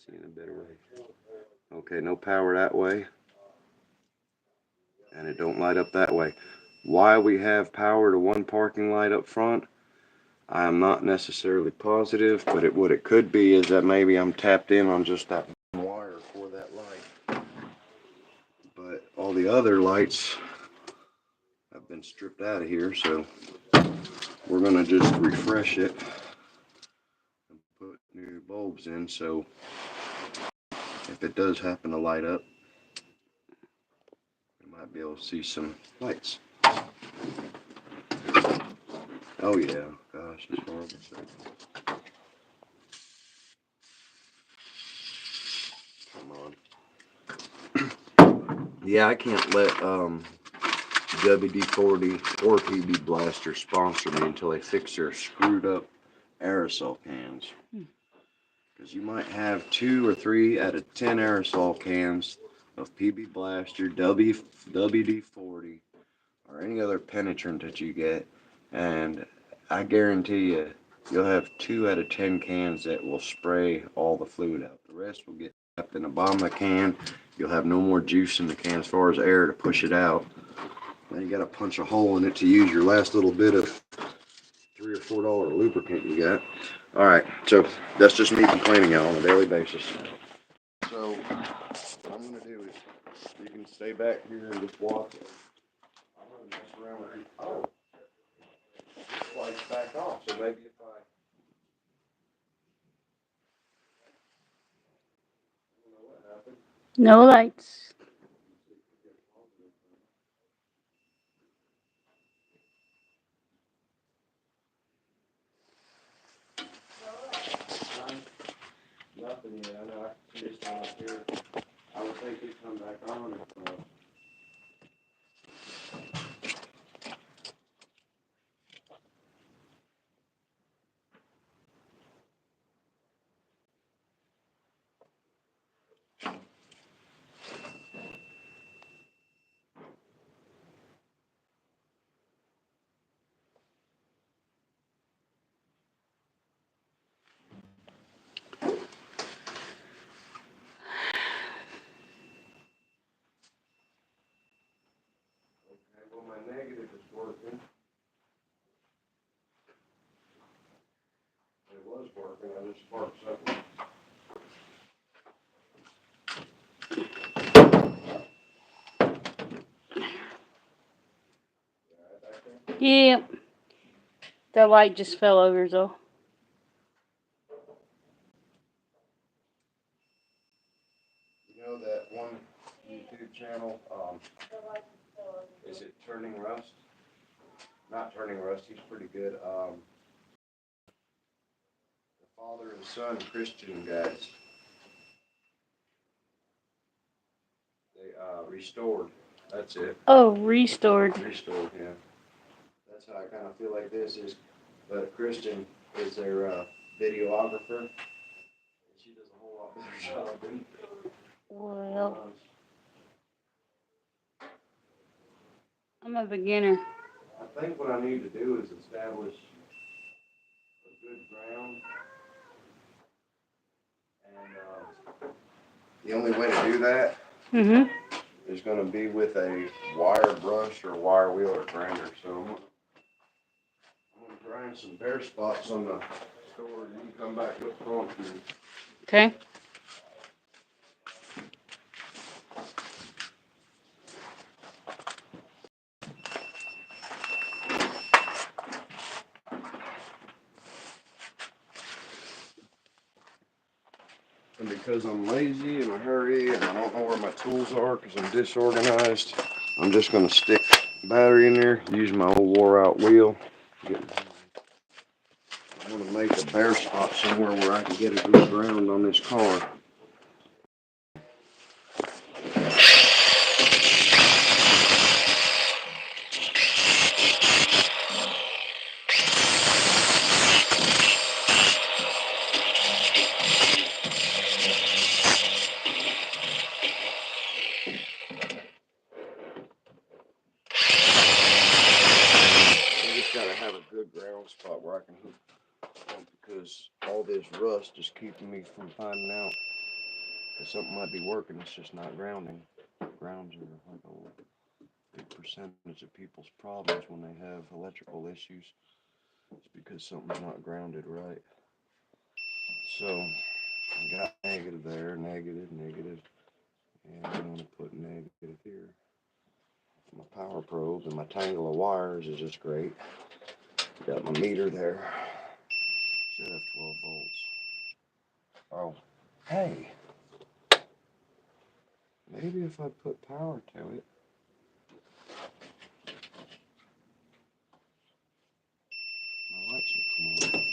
in a better way. Okay, no power that way. And it don't light up that way. Why we have power to one parking light up front, I am not necessarily positive, but what it could be is that maybe I'm tapped in on just that wire for that light. But all the other lights have been stripped out of here, so we're gonna just refresh it and put new bulbs in, so if it does happen to light up, we might be able to see some lights. Oh yeah, gosh, it's horrible. Come on. Yeah, I can't let WD-40 or PB Blaster sponsor me until they fix their screwed up aerosol cans. Because you might have 2 or 3 out of 10 aerosol cans of PB Blaster, WD-40, or any other penetrant that you get, and I guarantee you, you'll have 2 out of 10 cans that will spray all the fluid out. The rest will get trapped in the bottom of the can. You'll have no more juice in the can as far as air to push it out. Then you got to punch a hole in it to use your last little bit of $3 or $4 lubricant you got. All right, so that's just me complaining y'all on a daily basis. So what I'm gonna do is you can stay back here and just watch it. I'm gonna mess around with it. Oh, this light's back off, so maybe if I don't know what happened. No lights. Nothing yet. I know I can see this one up here. I would think it'd come back on if to spark something. Yeah. The light just fell over, though. You know that one YouTube channel, is it Turning Rust? Not Turning Rust, he's pretty good. The father and son Christian guys. They restored. That's it. Oh, restored. Restored, yeah. That's how I kind of feel like this is. But Christian is their videographer. She does a whole lot better job than Well, I'm a beginner. I think what I need to do is establish a good ground. And the only way to do that Mm-hmm. is going to be with a wire brush or wire wheel or grinder. So I'm going to grind some bare spots on the store and you can come back with concrete. Okay. And because I'm lazy in a hurry and I don't know where my tools are because I'm disorganized, I'm just going to stick battery in there, use my old wore out wheel. I'm going to make a bare spot somewhere where I can get a good ground on this car. I just got to have a good ground spot where I can hook up because all this rust is keeping me from finding out that something might be working. It's just not grounding. Grounds are like a big percentage of people's problems when they have electrical issues. It's because something's not grounded right. So I got negative there, negative, negative, and I'm going to put negative here. My power probe and my tangle of wires is just great. Got my meter there. Should have 12 volts. Oh, hey. Maybe if I put power to it. My lights will come on.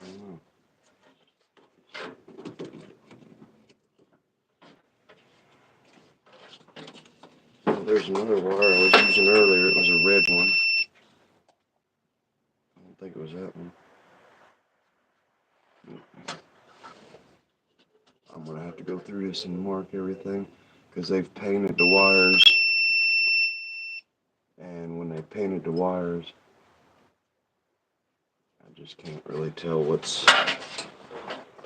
I don't know. Oh, there's another wire I was using earlier. It was a red one. I don't think it was that one. I'm going to have to go through this and mark everything because they've painted the wires. And when they painted the wires, I just can't really tell what's...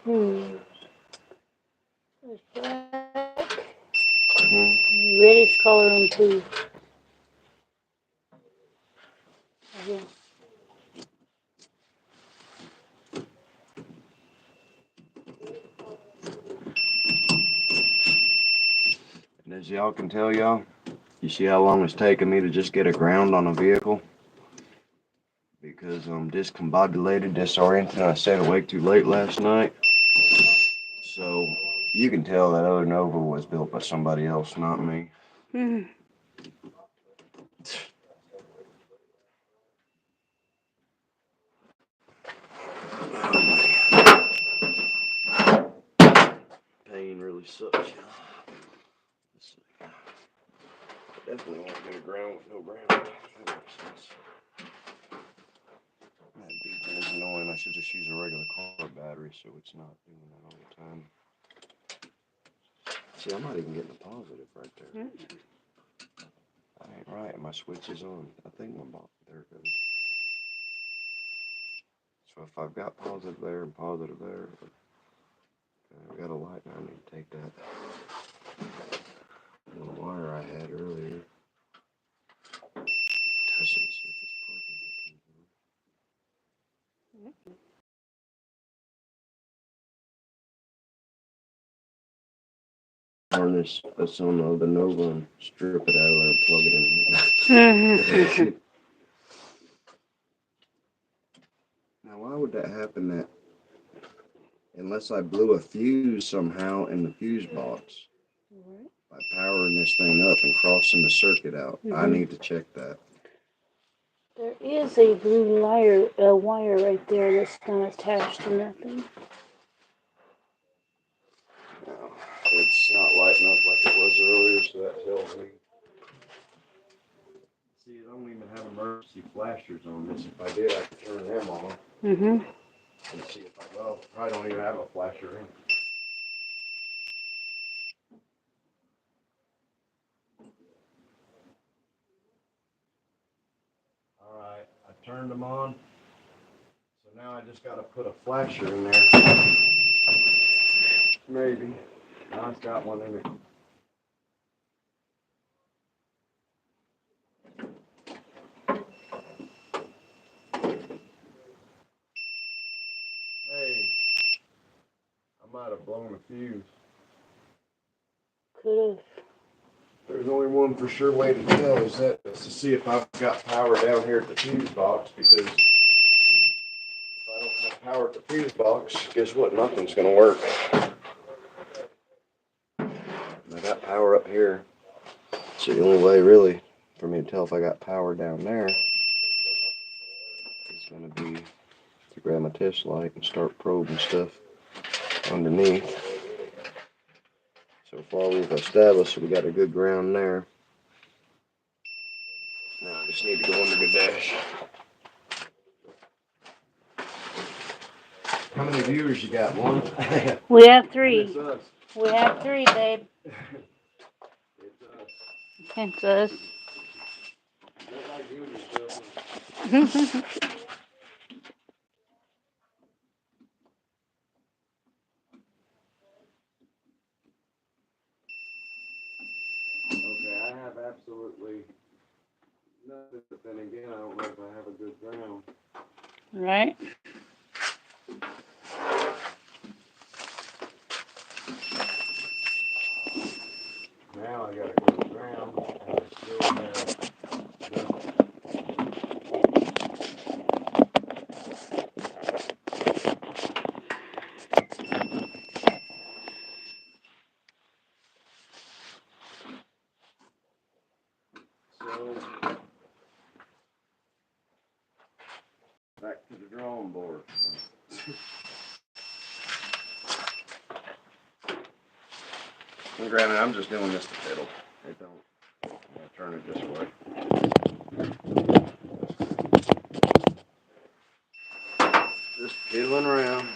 There's black. Hmm. Reddish color on too. Yeah. And as y'all can tell y'all, you see how long it's taken me to just get a ground on a vehicle? Because I'm discombobulated, disoriented, and I stayed awake too late last night. So you can tell that other Nova was built by somebody else, not me. Hmm. Pain really sucks, y'all. Let's see. I definitely want to get a ground with no ground. That makes sense. That beeping is annoying. I should just use a regular car battery so it's not doing that all the time. See, I'm not even getting a positive right there. That ain't right. My switch is on. I think my box. There it goes. So if I've got positive there and positive there, okay, we got a light now. I need to take that little wire I had earlier. Test it and see if it's plugging. harness that's on the Nova and strip it out of there and plug it in. Now, why would that happen? That unless I blew a fuse somehow in the fuse box by powering this thing up and crossing the circuit out, I need to check that. There is a blue wire right there that's not attached to nothing. No, it's not lighting up like it was earlier, so that tells me. See, I don't even have emergency flashers on this. If I did, I could turn them on and see if I don't even have a flasher in. All right, I turned them on. So now I just got to put a flasher in there. Maybe. Now it's got one in it. Hey, I might have blown a fuse. Could have. There's only one for sure way to tell is to see if I've got power down here at the fuse box, because if I don't have power at the fuse box, guess what? Nothing's going to work. And I got power up here. So the only way really for me to tell if I got power down there is going to be to grab my test light and start probing stuff underneath. So far we've established that we got a good ground there. Now I just need to go under the dash. How many viewers you got? One? We have 3. It's us. We have 3, babe. It's us. It's us. Don't like viewing yourself. Okay, I have absolutely nothing, but then again, I don't know if I have a good ground. Right? Now I got a good ground, and I still have nothing. So, back to the drawing board. And granted, I'm just doing this to fiddle. It don't. I'll turn it this way. Just fiddling around.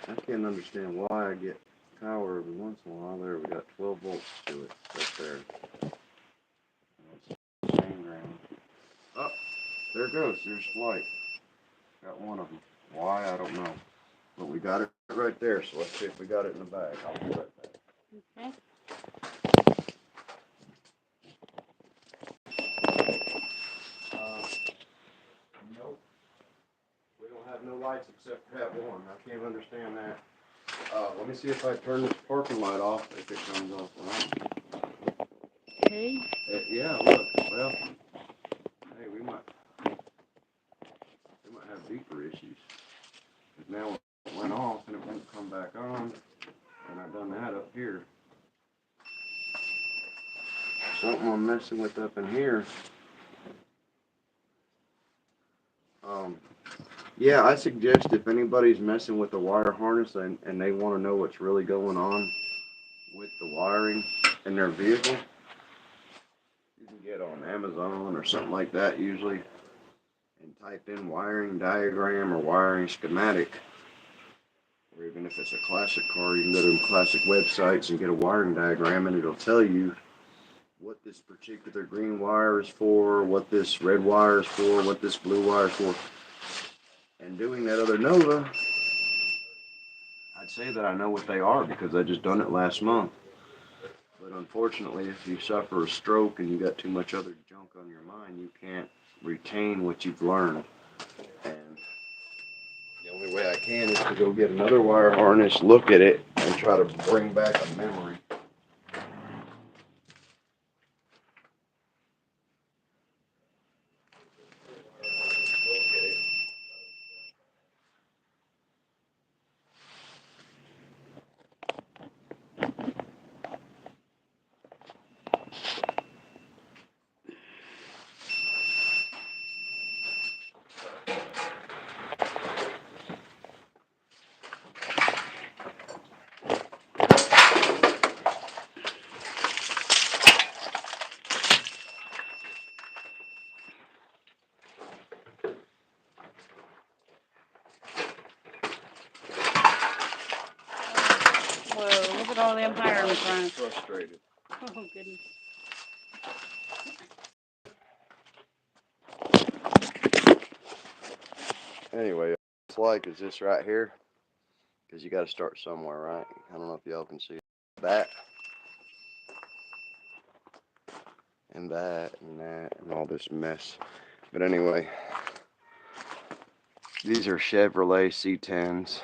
I can't understand why I get power every once in a while. There, we got 12 volts to it. Right there. Same ground. Oh, there it goes. There's light. Got one of them. Why, I don't know. But we got it right there, so let's see if we got it in the bag. I'll be right back. Okay. Nope. We don't have no lights except for that one. I can't understand that. Let me see if I turn this parking light off, if it comes off. Okay. Yeah, look. Well, hey, we might have deeper issues. Because now it went off and it won't come back on. And I've done that up here. Something I'm messing with up in here. Yeah, I suggest if anybody's messing with the wire harness and they want to know what's really going on with the wiring in their vehicle, you can get on Amazon or something like that usually and type in wiring diagram or wiring schematic. Or even if it's a classic car, you can go to classic websites and get a wiring diagram, and it'll tell you what this particular green wire is for, what this red wire is for, what this blue wire is for. And doing that other Nova, I'd say that I know what they are because I just done it last month. But unfortunately, if you suffer a stroke and you got too much other junk on your mind, you can't retain what you've learned. And the only way I can is to go get another wire harness, look at it, and try to bring back a memory. Whoa, look at all them tires in front. Frustrated. Oh, goodness. Anyway, it's like is this right here, because you got to start somewhere, right? I don't know if y'all can see that and that and that and all this mess. But anyway, these are Chevrolet C10s,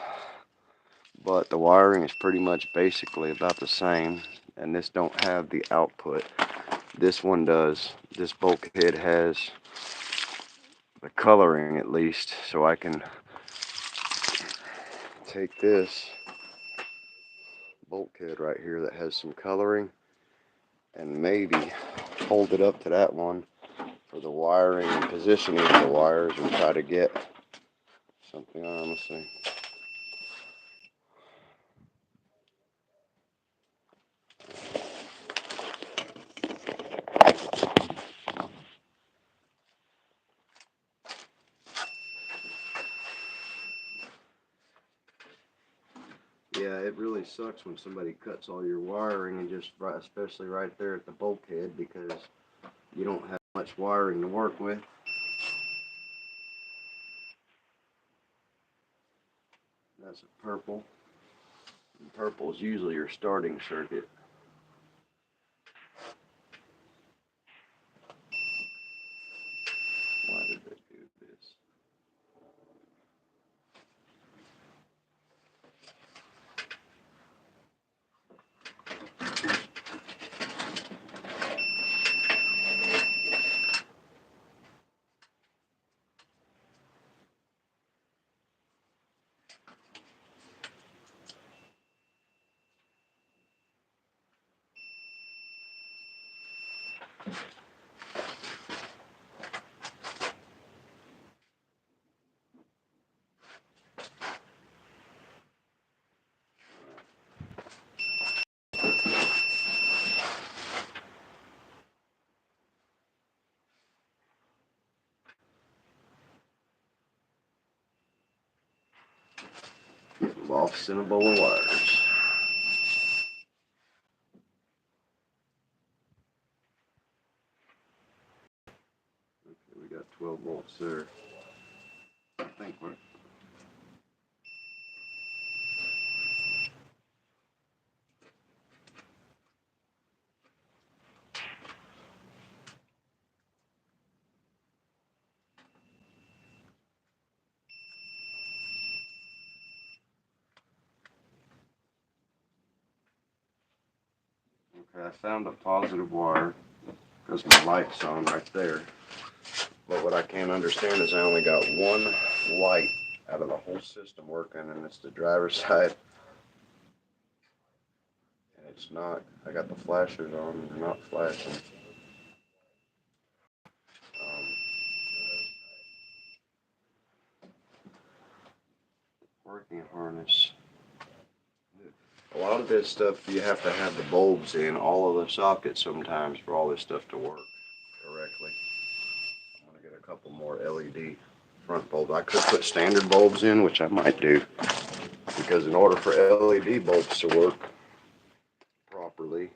but the wiring is pretty much basically about the same, and this don't have the output. This one does. This bulkhead has the coloring at least, so I can take this bulkhead right here that has some coloring and maybe hold it up to that one for the wiring and positioning of the wires and try to get something on. Let's see. Yeah, it really sucks when somebody cuts all your wiring and just right, especially right there at the bulkhead, because you don't have much wiring to work with. That's a purple. And purple is usually your starting circuit. Why did they do this? Lost in a bowl of wires. Okay, we got 12 volts there. I think we're. Okay, I found a positive wire because my light's on right there. But what I can't understand is I only got one light out of the whole system working, and it's the driver's side. And it's not, I got the flashers on, and they're not flashing. Working harness. A lot of this stuff you have to have the bulbs in all of the sockets sometimes for all this stuff to work correctly. I'm gonna get a couple more LED front bulbs. I could put standard bulbs in, which I might do, because in order for LED bulbs to work properly,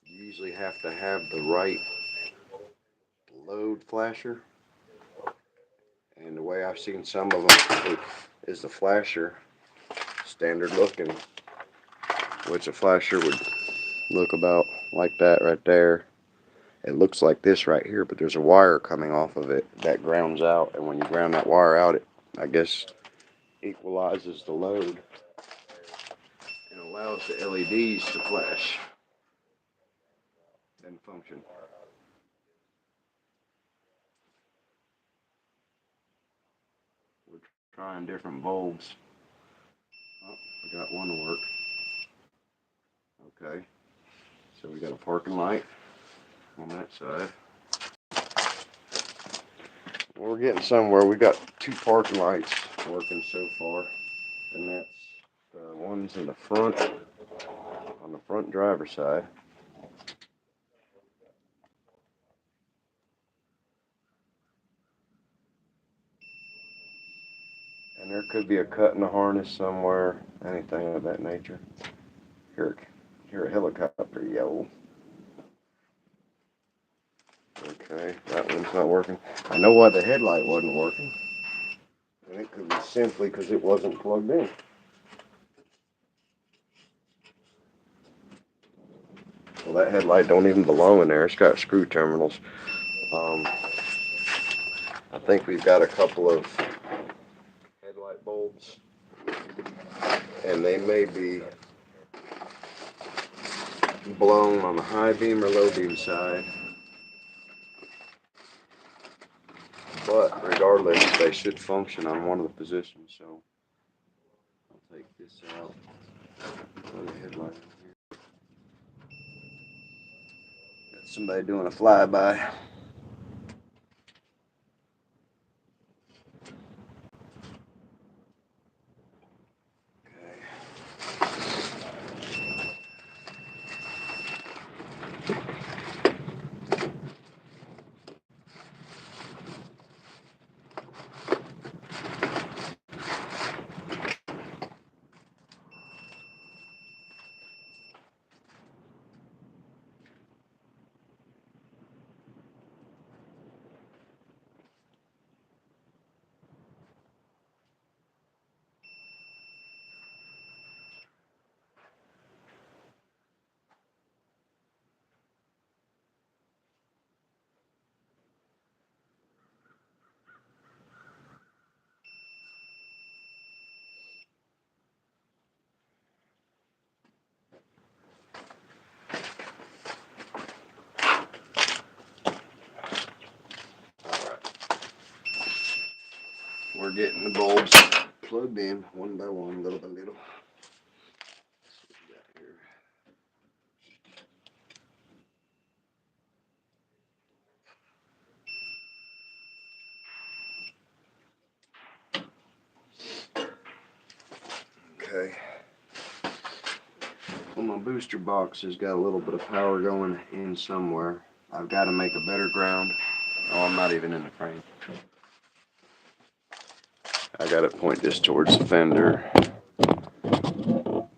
you usually have to have the right load flasher. And the way I've seen some of them is the flasher standard looking, which a flasher would look about like that right there. It looks like this right here, but there's a wire coming off of it that grounds out, and when you ground that wire out, it, I guess, equalizes the load and allows the LEDs to flash and function. We're trying different bulbs. Oh, we got one to work. Okay, so we got a parking light on that side. We're getting somewhere. We got 2 parking lights working so far, and that's the ones in the front, on the front driver's side. And there could be a cut in the harness somewhere, anything of that nature. Hear a helicopter yell. Okay, that one's not working. I know why the headlight wasn't working. And it could be simply because it wasn't plugged in. Well, that headlight don't even belong in there. It's got screw terminals. I think we've got a couple of headlight bulbs, and they may be blown on the high beam or low beam side. But regardless, they should function on one of the positions. So I'll take this out. Put a headlight in here. Got somebody doing a flyby. We're getting the bulbs plugged in one by one, little by little. Let's see what we got here. Okay. Well, my booster box has got a little bit of power going in somewhere. I've got to make a better ground. Oh, I'm not even in the frame. I got to point this towards the fender.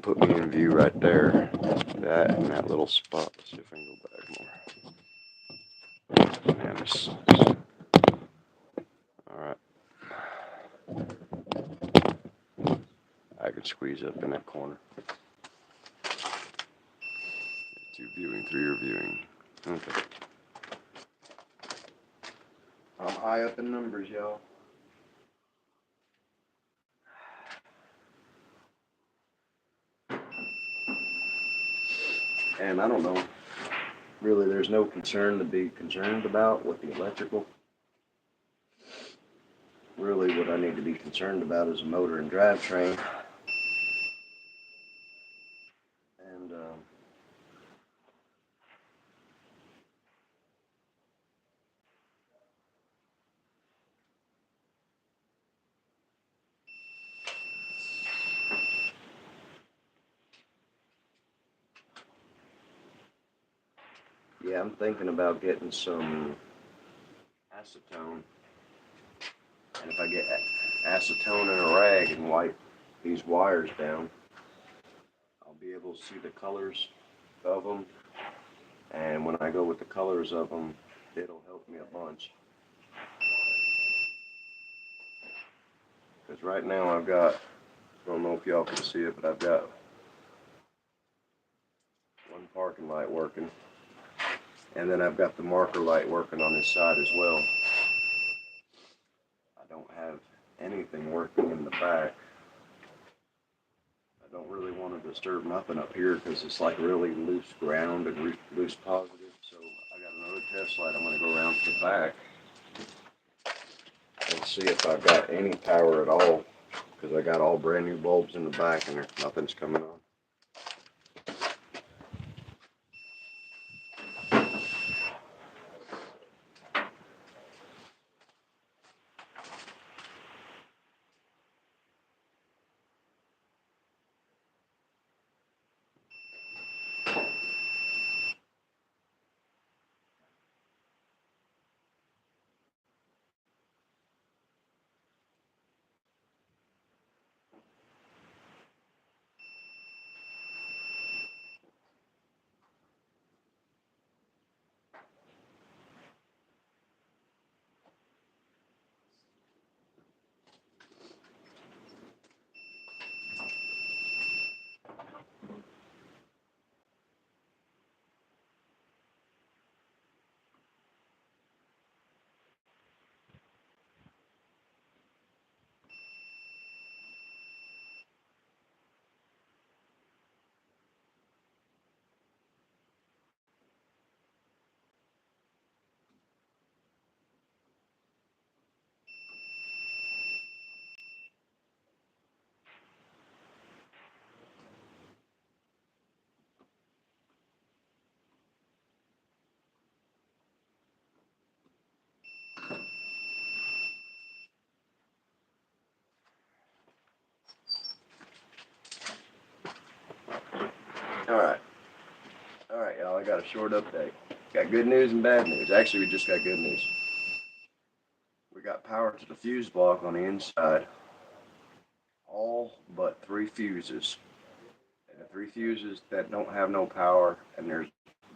Put me in view right there. That and that little spot. Let's see if I can go back more. Man, this. Alright. I could squeeze up in that corner. It's you viewing through your viewing. Okay. I'm high up in numbers, y'all. And I don't know. Really, there's no concern to be concerned about with the electrical. Really, what I need to be concerned about is a motor and drivetrain. And yeah, I'm thinking about getting some acetone. And if I get acetone in a rag and wipe these wires down, I'll be able to see the colors of them. And when I go with the colors of them, it'll help me a bunch. Because right now I've got, I don't know if y'all can see it, but I've got 1, parking light working. And then I've got the marker light working on this side as well. I don't have anything working in the back. I don't really want to disturb nothing up here because it's like really loose ground and loose positive. So I got another test light. I'm going to go around to the back and see if I've got any power at all, because I got all brand new bulbs in the back and nothing's coming on. All right, y'all. I got a short update. Got good news and bad news. Actually, we just got good news. We got power to the fuse block on the inside. All but 3 fuses. And the 3 fuses that don't have no power, and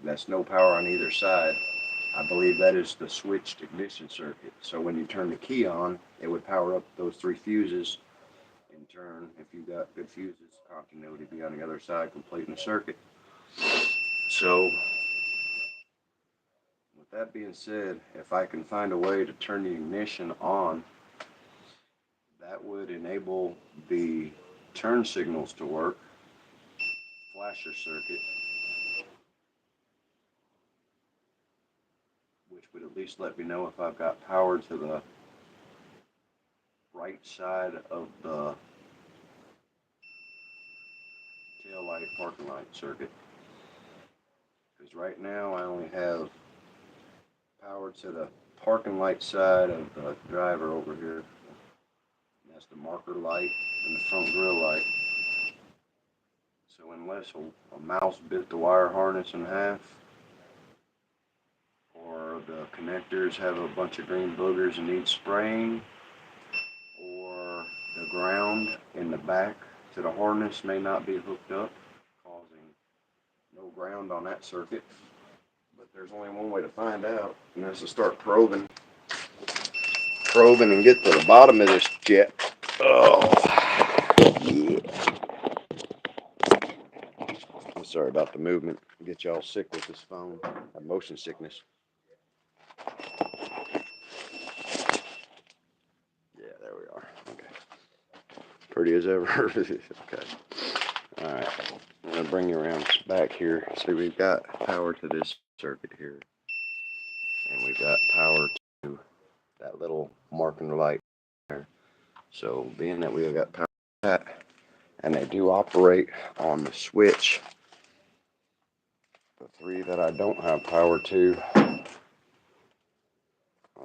that's no power on either side. I believe that is the switched ignition circuit. So when you turn the key on, it would power up those 3 fuses. In turn, if you got good fuses, continuity would be on the other side, completing the circuit. So, with that being said, if I can find a way to turn the ignition on, that would enable the turn signals to work, flasher circuit, which would at least let me know if I've got power to the right side of the tail light parking light circuit. Because right now I only have power to the parking light side of the driver over here. And that's the marker light and the front grill light. So unless a mouse bit the wire harness in half, or the connectors have a bunch of green boogers and need spraying, or the ground in the back to the harness may not be hooked up, causing no ground on that circuit. But there's only one way to find out, and that's to start probing and get to the bottom of this jet. Oh, yeah. I'm sorry about the movement. Get y'all sick with this phone. I have motion sickness. Yeah, there we are. Okay. Pretty as ever. Okay. All right. I'm going to bring you around back here. See, we've got power to this circuit here. And we've got power to that little marking light there. So, being that we've got power to that, and they do operate on the switch, the 3 that I don't have power to, I'll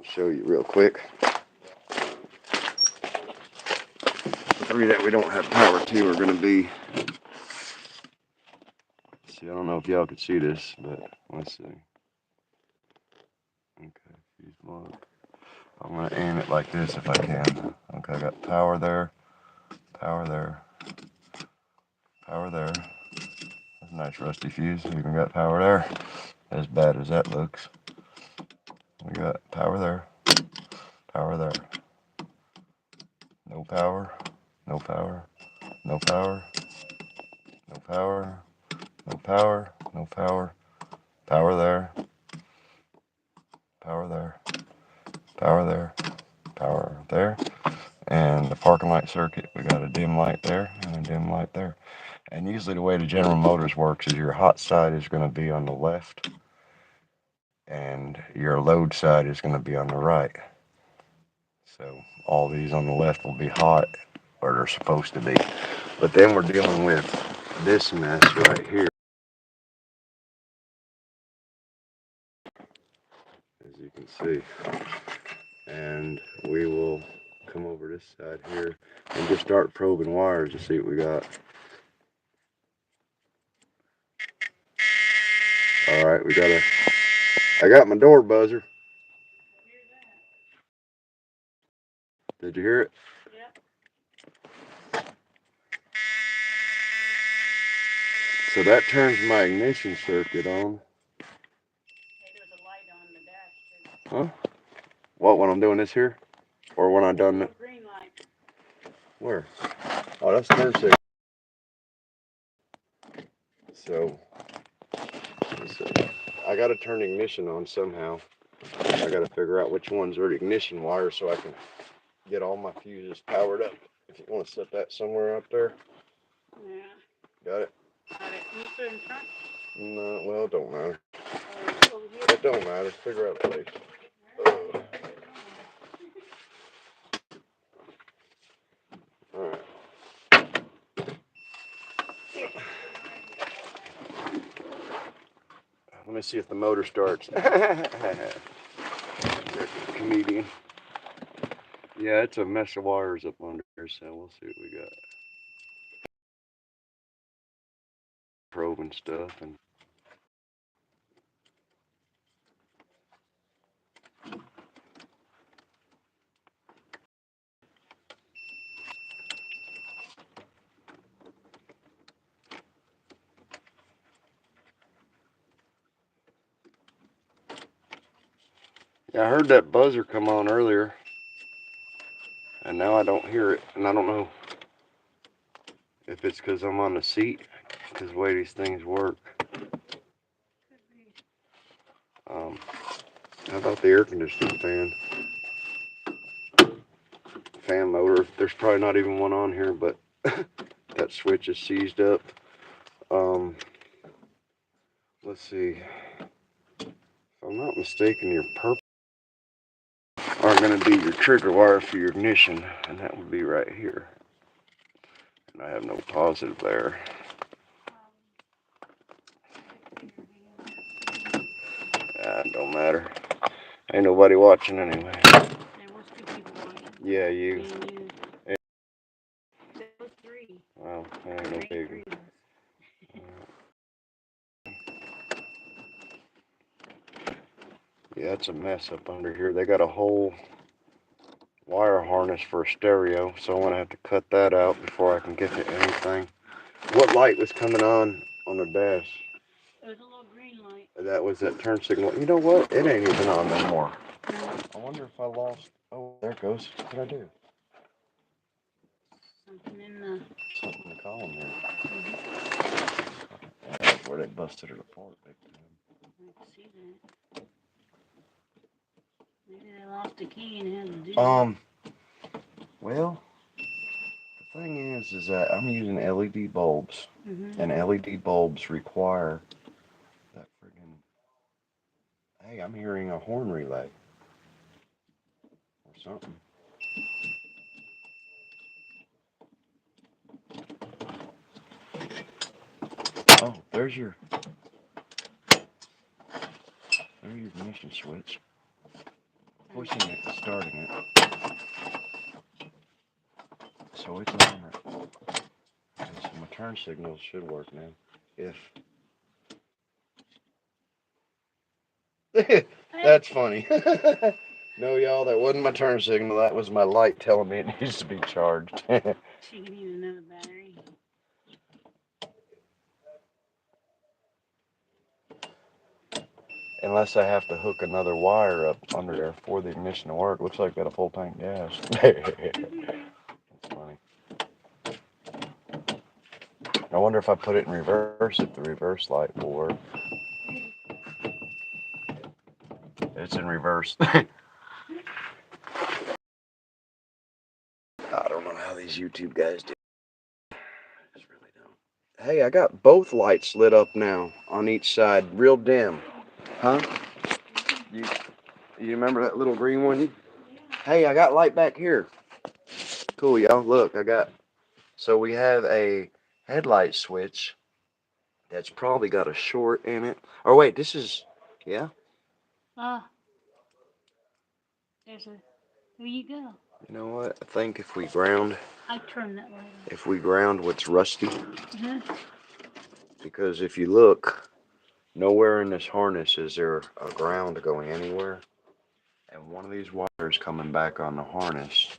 show you real quick. The 3 that we don't have power to are going to be, see, I don't know if y'all can see this, but let's see. Okay, fuse block. I'm going to aim it like this if I can. Okay, I got power there, power there, power there. That's a nice rusty fuse. We even got power there. As bad as that looks. We got power there, power there. No power, no power, no power, no power, no power, no power. Power there. Power there. Power there. Power there. And the parking light circuit, we got a dim light there and a dim light there. And usually the way the General Motors works is your hot side is going to be on the left and your load side is going to be on the right. So all these on the left will be hot, or they're supposed to be. But then we're dealing with this mess right here, as you can see. And we will come over this side here and just start probing wires to see what we got. All right, I got my door buzzer. Did you hear it? Yep. So that turns my ignition circuit on. Hey, there's a light on the dash too. Huh? What, when I'm doing this here? Or when I'm done it? Green light. Where? Oh, that's turn signal. So, I gotta turn the ignition on somehow. I gotta figure out which ones are the ignition wires so I can get all my fuses powered up. If you want to set that somewhere up there. Yeah. Got it? Got it. You put it in front? No, well, it don't matter. Or over here? It don't matter. Figure out a place. Alright. Let me see if the motor starts. Comedian. Yeah, it's a mess of wires up under here, so we'll see what we got. Probing stuff and yeah, I heard that buzzer come on earlier, and now I don't hear it, and I don't know if it's because I'm on the seat, because the way these things work. How about the air conditioning fan? Fan motor. There's probably not even one on here, but that switch is seized up. Let's see. If I'm not mistaken, your purple are going to be your trigger wire for your ignition, and that would be right here. And I have no positive there. It don't matter. Ain't nobody watching anyway. There was 2 people watching. Yeah, you. Me and you. There was 3. Well, that ain't no There ain't 3 big. of us. Yeah, it's a mess up under here. They got a whole wire harness for a stereo, so I'm gonna have to cut that out before I can get to anything. What light was coming on the dash? It was a little green light. That was that turn signal. You know what? It ain't even on no more. I wonder if I lost. Oh, there it goes. What did I do? Something in the... Something in the column there. That's where they busted it apart big time. I can see that. Maybe they lost the key and had to do it. Well, the thing is that I'm using LED bulbs, and LED bulbs require that friggin'. Hey, I'm hearing a horn relay or something. Oh, there's your ignition switch. Pushing it, starting it. So it's on it. So my turn signals should work now. If that's funny. No, y'all, that wasn't my turn signal. That was my light telling me it needs to be charged. She need another battery. Unless I have to hook another wire up under there for the ignition to work. Looks like I got a full tank gas. That's funny. I wonder if I put it in reverse, if the reverse light will work. It's in reverse. I don't know how these YouTube guys do. I just really don't. Hey, I got both lights lit up now on each side, real dim. Huh? You remember that little green one? Hey, I got light back here. Cool, y'all. Look, so we have a headlight switch that's probably got a short in it. Or wait, yeah. Ah, there you go. You know what? I think if we ground I turned that light on. if we ground what's rusty, Mm-hmm. because if you look, nowhere in this harness is there a ground going anywhere. And one of these wires coming back on the harness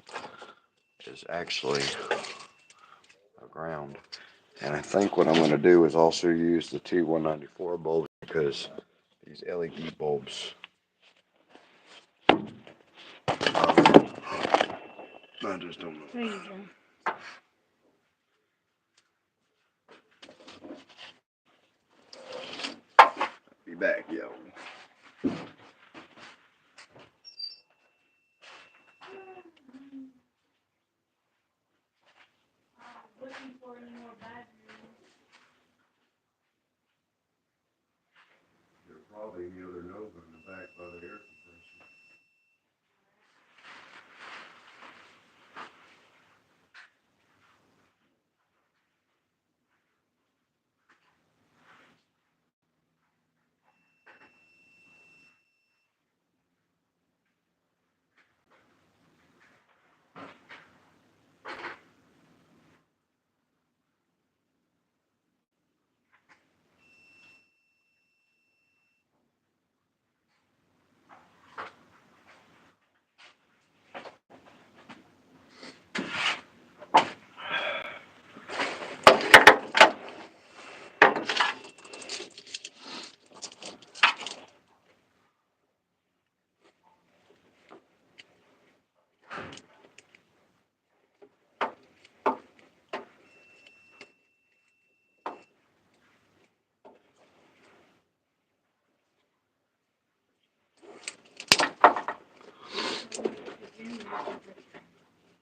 is actually a ground. And I think what I'm going to do is also use the T194 bulbs, because these LED bulbs, I just don't know. There you go. Be back, yo. Looking for any more batteries. There's probably any other nova in the back by the air compressor.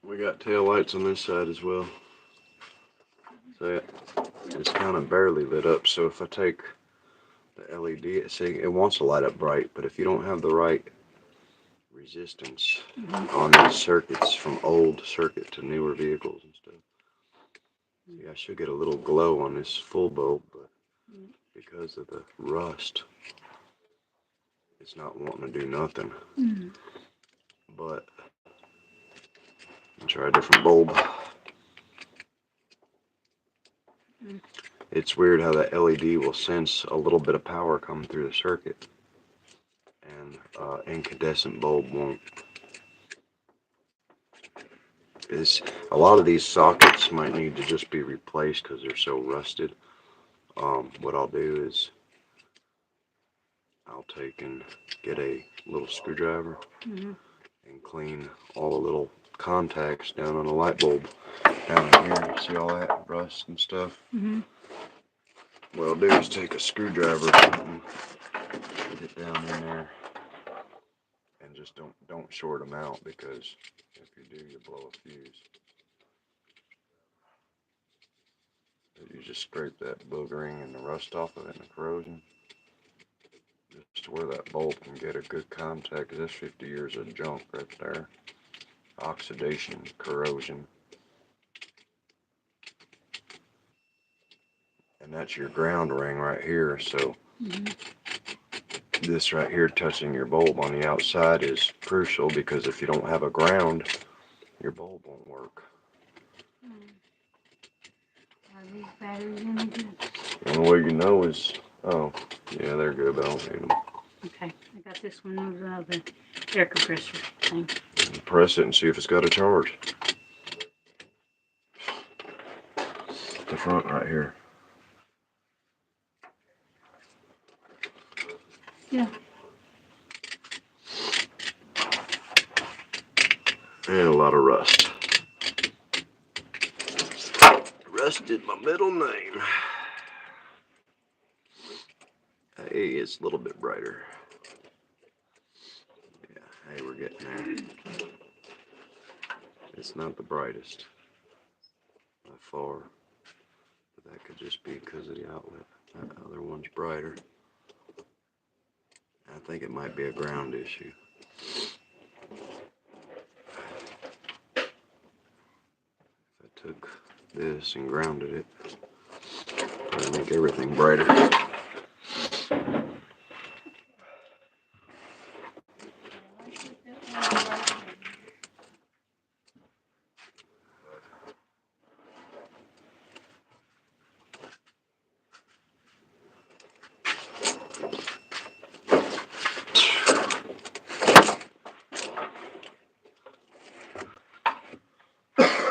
We got tail lights on this side as well. So it's kind of barely lit up. So if I take the LED, see, it wants to light up bright, but if you don't have the right resistance on these circuits, from old circuit to newer vehicles and stuff, see, I should get a little glow on this full bulb, but because of the rust, it's not wanting to do nothing. But I'll try a different bulb. It's weird how the LED will sense a little bit of power coming through the circuit, and incandescent bulb won't. A lot of these sockets might need to just be replaced because they're so rusted. What I'll do is I'll take and get a little screwdriver and clean all the little contacts down on the light bulb down here. See all that rust and stuff? What I'll do is take a screwdriver and get it down in there, and just don't short them out, because if you do, you blow a fuse. But you just scrape that boogering and the rust off of it and the corrosion, just to where that bulb can get a good contact. 'Cause that's 50 years of junk right there. Oxidation, corrosion. And that's your ground ring right here. So this right here touching your bulb on the outside is crucial, because if you don't have a ground, your bulb won't work. Are these batteries any good? The only way you know is, oh, yeah, they're good, but I don't need them. Okay, I got this one over the air compressor thing. Press it and see if it's got a charge. The front right here. Yeah. And a lot of rust. Rust did my middle name. Hey, it's a little bit brighter. Yeah, hey, we're getting there. It's not the brightest by far, but that could just be because of the outlet. That other one's brighter. I think it might be a ground issue. If I took this and grounded it, I'd make everything brighter.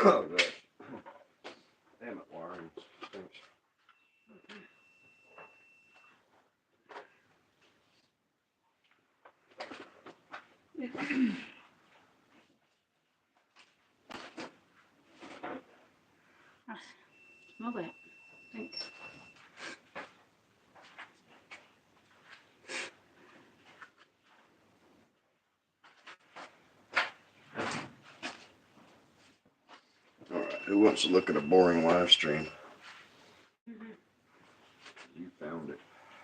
Oh, gosh. Damn it, Warren. Thanks. Smell that. Thanks. Alright, who wants to look at a boring live stream? You found it.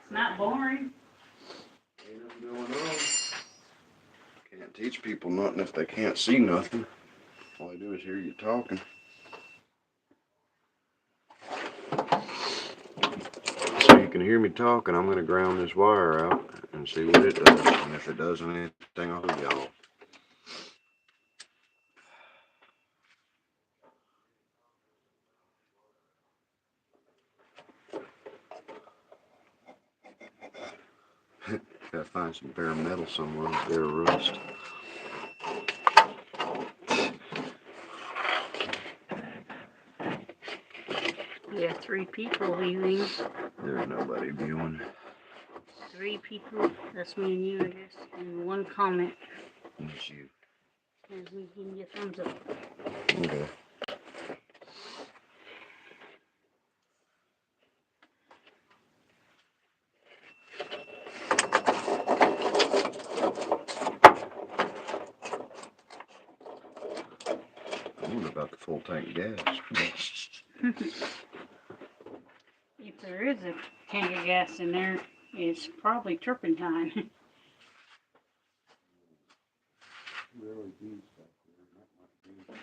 It's not boring. Ain't nothing going on. Can't teach people nothing if they can't see nothing. All they do is hear you talking. So you can hear me talking, I'm gonna ground this wire out and see what it does. And if it does anything, I'll hook y'all. Gotta find some bare metal somewhere, bare rust. We have 3 people viewing. There's nobody viewing. 3 people. That's me and you, I guess. And 1 comment. It's you. And we give you a thumbs up. Okay. I wonder about the full tank gas. If there is a tank of gas in there, it's probably turpentine. Really deep stuff there.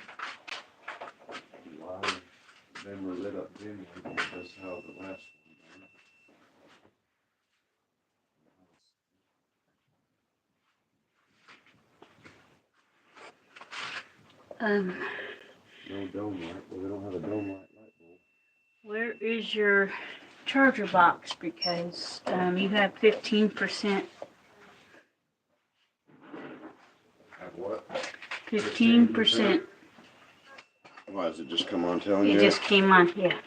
That might be why them were lit up dimly. That's how the last um, one. No dome light, but we don't have a dome light bulb. where is your charger box? Because you have 15%. Have what? 15%. Why does it just come on telling you? It just came on, yeah.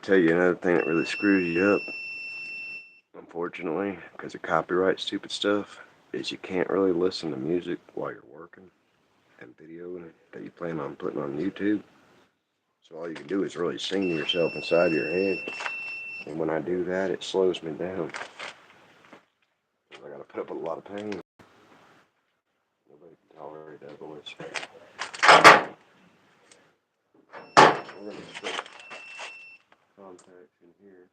tell you another thing that really screws you up, unfortunately, because of copyright stupid stuff, is you can't really listen to music while you're working and videoing it that you plan on putting on YouTube. So all you can do is really sing to yourself inside your head. And when I do that, it slows me down. I gotta put up with a lot of pain. Nobody can tolerate that voice. We're gonna stick contacts in here.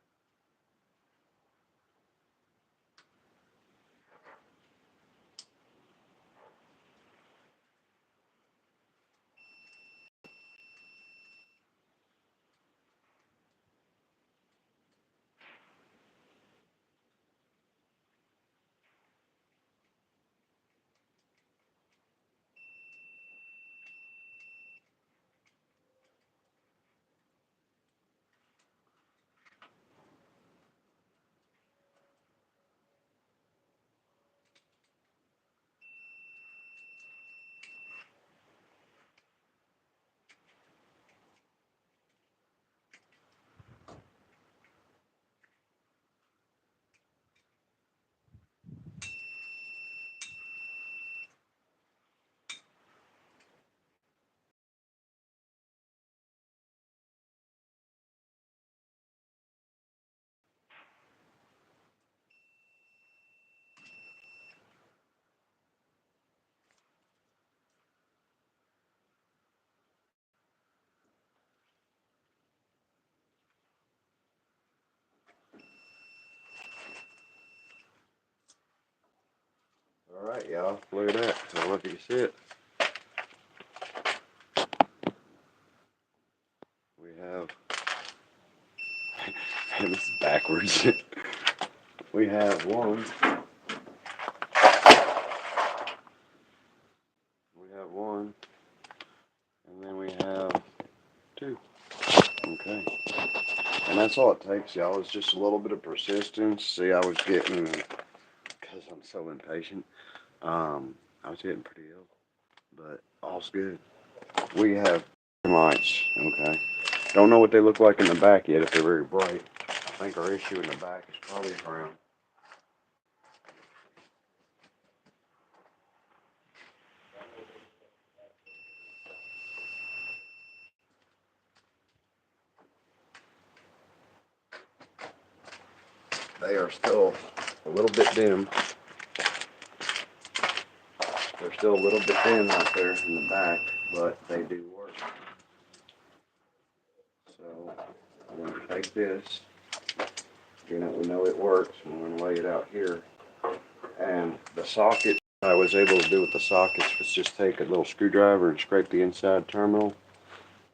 Alright, y'all. Look at that. I don't know if you can see it. We have. And this is backwards. We have one. We have one. And then we have two. Okay. And that's all it takes, y'all. It's just a little bit of persistence. See, I was getting, because I'm so impatient, I was getting pretty ill. But all's good. We have lights, okay? Don't know what they look like in the back yet, if they're very bright. I think our issue in the back is probably ground. They are still a little bit dim. They're still a little bit dim out there in the back, but they do work. So I'm going to take this. We know it works. I'm going to lay it out here. And the socket, I was able to do with the sockets was just take a little screwdriver and scrape the inside terminal.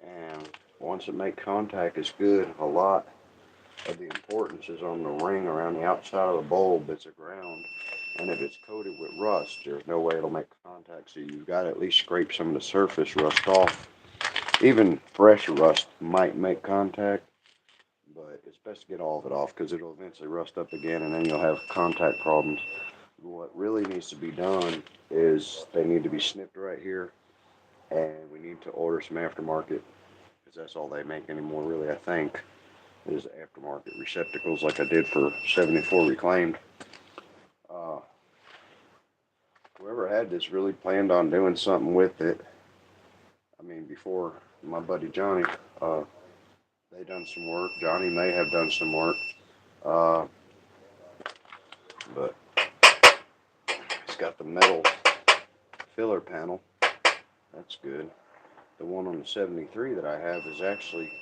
And once it makes contact, it's good. A lot of the importance is on the ring around the outside of the bulb that's a ground. And if it's coated with rust, there's no way it'll make contact. So you've got to at least scrape some of the surface rust off. Even fresh rust might make contact, but it's best to get all of it off because it'll eventually rust up again and then you'll have contact problems. What really needs to be done is they need to be snipped right here, and we need to order some aftermarket because that's all they make anymore, really, I think, is aftermarket receptacles like I did for 74 Reclaimed. Whoever had this really planned on doing something with it. I mean, before my buddy Johnny, they done some work. Johnny may have done some work, but it's got the metal filler panel. That's good. The one on the 73 that I have is actually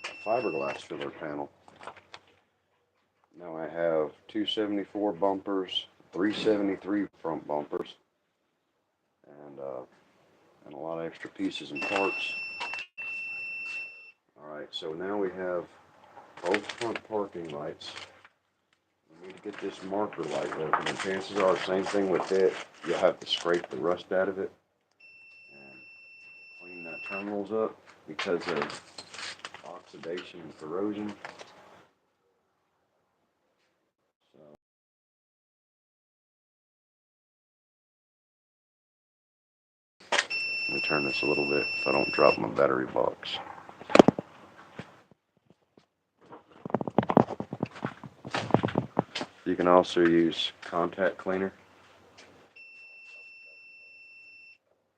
a fiberglass filler panel. Now I have 274 bumpers, 373 front bumpers, and a lot of extra pieces and parts. Alright, so now we have both front parking lights. We need to get this marker light open, and chances are, same thing with it, you'll have to scrape the rust out of it and clean that terminals up because of oxidation and corrosion. So let me turn this a little bit so I don't drop my battery box. You can also use contact cleaner.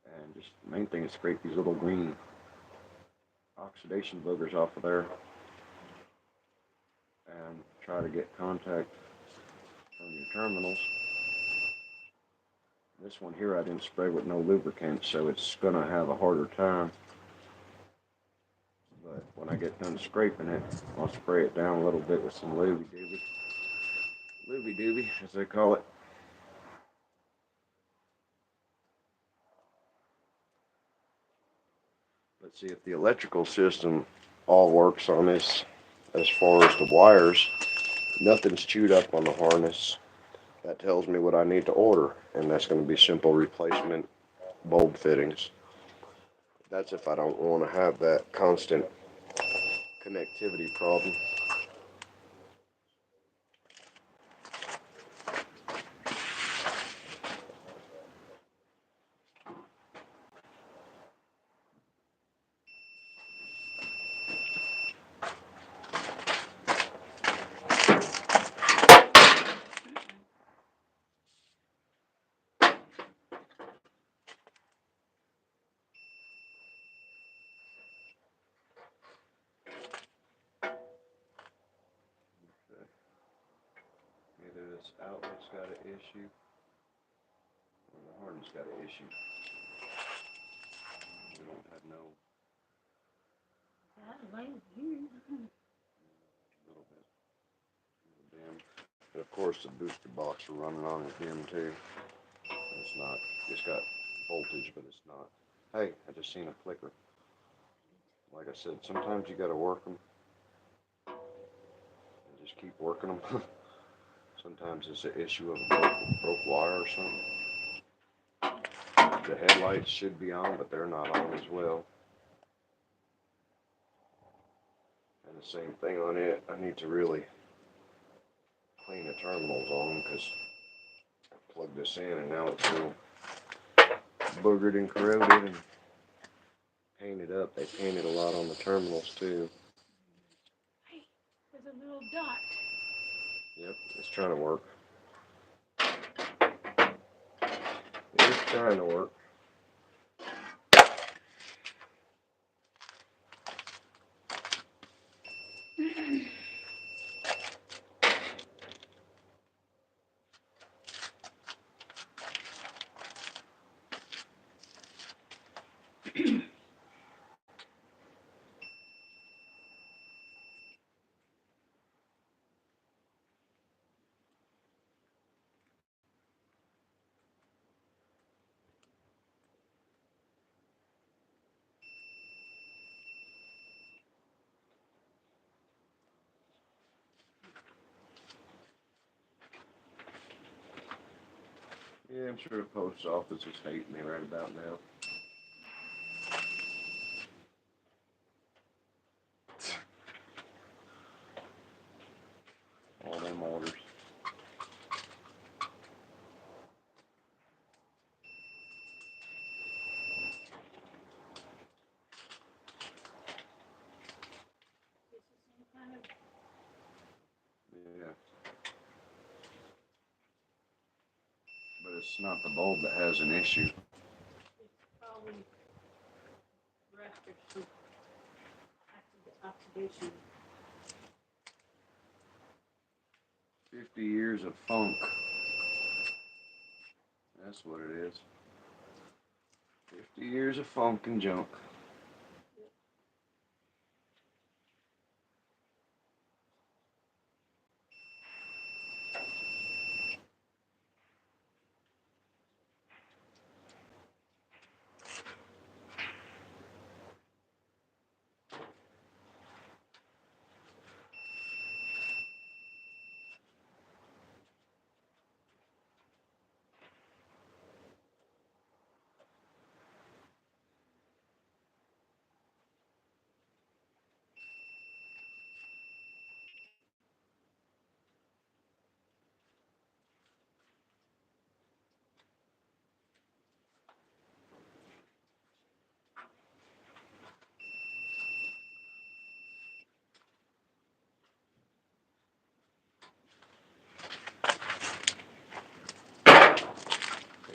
And just the main thing is scrape these little green oxidation boogers off of there. And try to get contact from your terminals. This one here I didn't spray with no lubricant, so it's gonna have a harder time. But when I get done scraping it, I'll spray it down a little bit with some looby dooby. Looby dooby, as they call it. Let's see if the electrical system all works on this. As far as the wires, nothing's chewed up on the harness. That tells me what I need to order, and that's going to be simple replacement bulb fittings. That's if I don't want to have that constant connectivity problem. Either this outlet's got an issue, or the harness got an issue. We don't have no little bit dim. And of course the booster box we're running on is dim too. It's not. It's got voltage, but it's not. Hey, I just seen a flicker. Like I said, sometimes you gotta work them. And just keep working them. Sometimes it's an issue of a broke wire or something. The headlights should be on, but they're not on as well. And the same thing on it. I need to really clean the terminals on them because I plugged this in and now it's real boogered and corroded and painted up. They painted a lot on the terminals too. Hey, there's a little dot. Yep, it's trying to work. It's trying to work. Yeah, I'm sure the post office is hating me right about now. All them orders. Yeah. But it's not the bulb that has an issue. Probably rust or some oxidation. 50 years of funk. That's what it is. 50 years of funk and junk.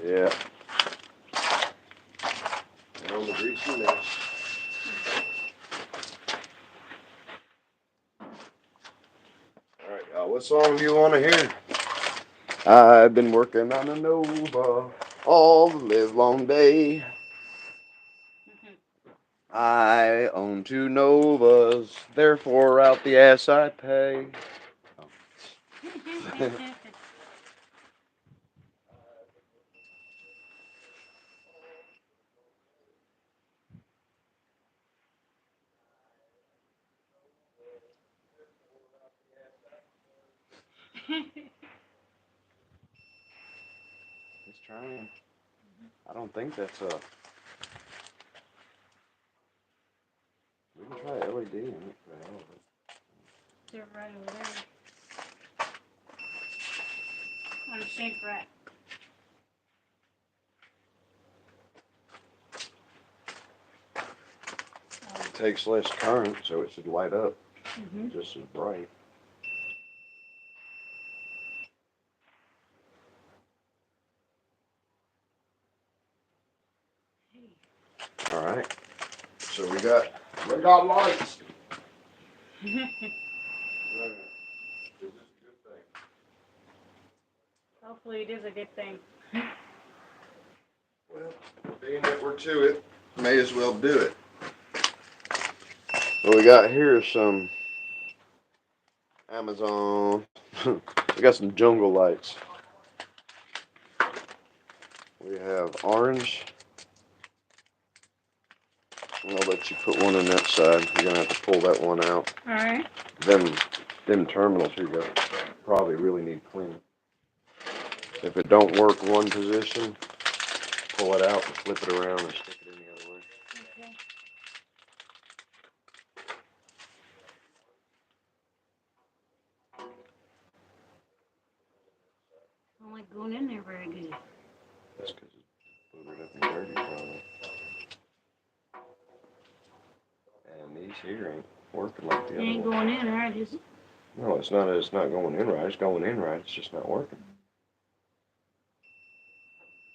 Yeah. And on the greasy mess. Alright, y'all, what song do you want to hear? I've been working on a Nova all the live long day. I own 2 Novas, therefore out the ass I pay. He's trying. I don't think that's a. We can try LED in it for the hell of it. They're right over there. On the sink rack. It takes less current, so it should light up Mm-hmm. just as bright. All right. So we got lights. Hopefully it is a good thing. Well, being that we're to it, may as well do it. What we got here is some Amazon. We got some jungle lights. We have orange. I'll let you put one in that side. You're gonna have to pull that one out. All right. Them terminals here go probably really need cleaning. If it don't work one position, pull it out and flip it around and stick it in the other way. Okay. I don't like going in there very good. That's because it's boogered up and dirty probably. And these here ain't working like the It other ain't ones. going in, right? Is it? No, it's not. It's not going in right. It's going in right. It's just not working.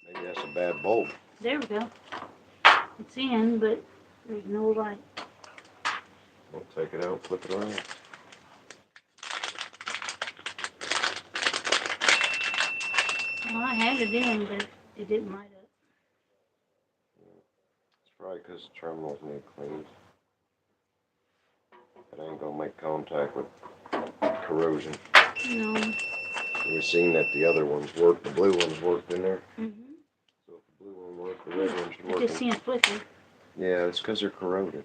Maybe that's a bad bulb. There we go. It's in, but there's no light. We'll take it out, flip it around. Well, I had it in, but it didn't light up. It's probably because the terminals need cleaned. It ain't gonna make contact with corrosion. No. We've seen that the other ones work. The blue ones worked in there. Mm-hmm. So if the blue one worked, the red one should I work. just seen it flicker. Yeah, it's because they're corroded.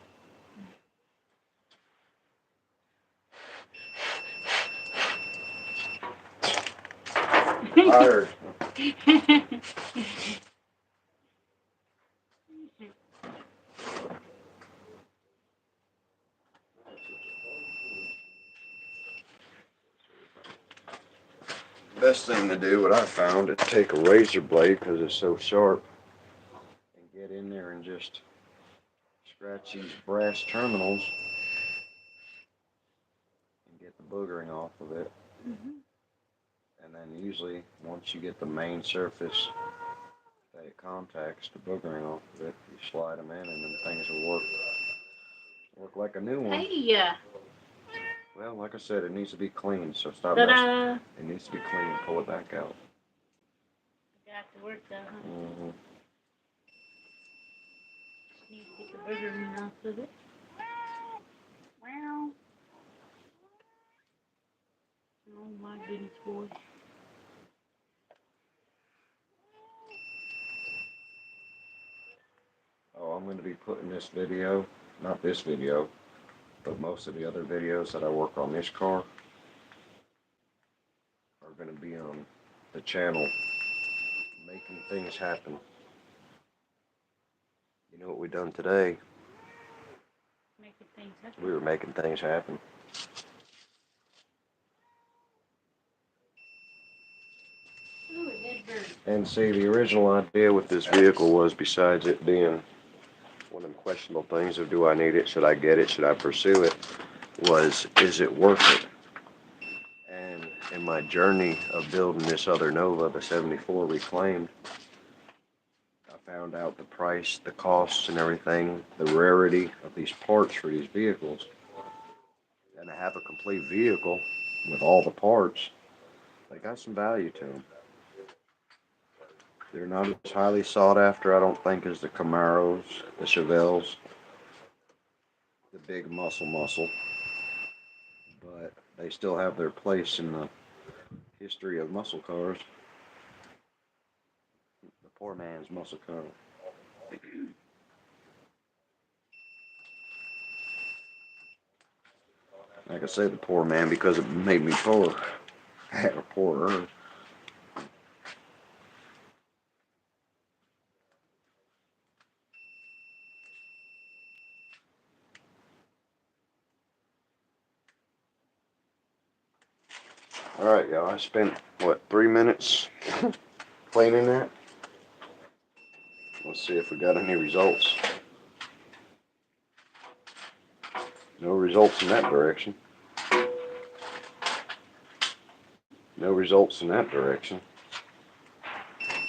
Tired. Best thing to do, what I found, is take a razor blade because it's so sharp, and get in there and just scratch these brass terminals and get the boogering off of it. Mm-hmm. And then usually, once you get the main surface that it contacts, the boogering off of it, you slide them in, and then things will work like a new one. Hey, Well, like I said, it needs to be clean, so stop messing. ta-da! It needs to be clean. Pull it back out. Got to work though, huh? Mm-hmm. Need to get the booger off of it. Wow. Oh my goodness, boy. Oh, I'm going to be putting this video, not this video, but most of the other videos that I work on this car are going to be on the channel, Making Things Happen. You know what we done today? Making things happen. We were making things happen. Ooh, a dead bird. And see, the original idea with this vehicle was, besides it being one of them questionable things of do I need it, should I get it, should I pursue it, was, is it worth it? And in my journey of building this other Nova, the 74 Reclaimed, found out the price, the costs and everything, the rarity of these parts for these vehicles, and to have a complete vehicle with all the parts, they got some value to them. They're not as highly sought after, I don't think, as the Camaros, the Chevelles, the big muscle, but they still have their place in the history of muscle cars. The poor man's muscle car. Like I say, the poor man because it made me poor. Or poorer. Alright, y'all, I spent, what, 3 minutes cleaning that? Let's see if we got any results. No results in that direction. No results in that direction.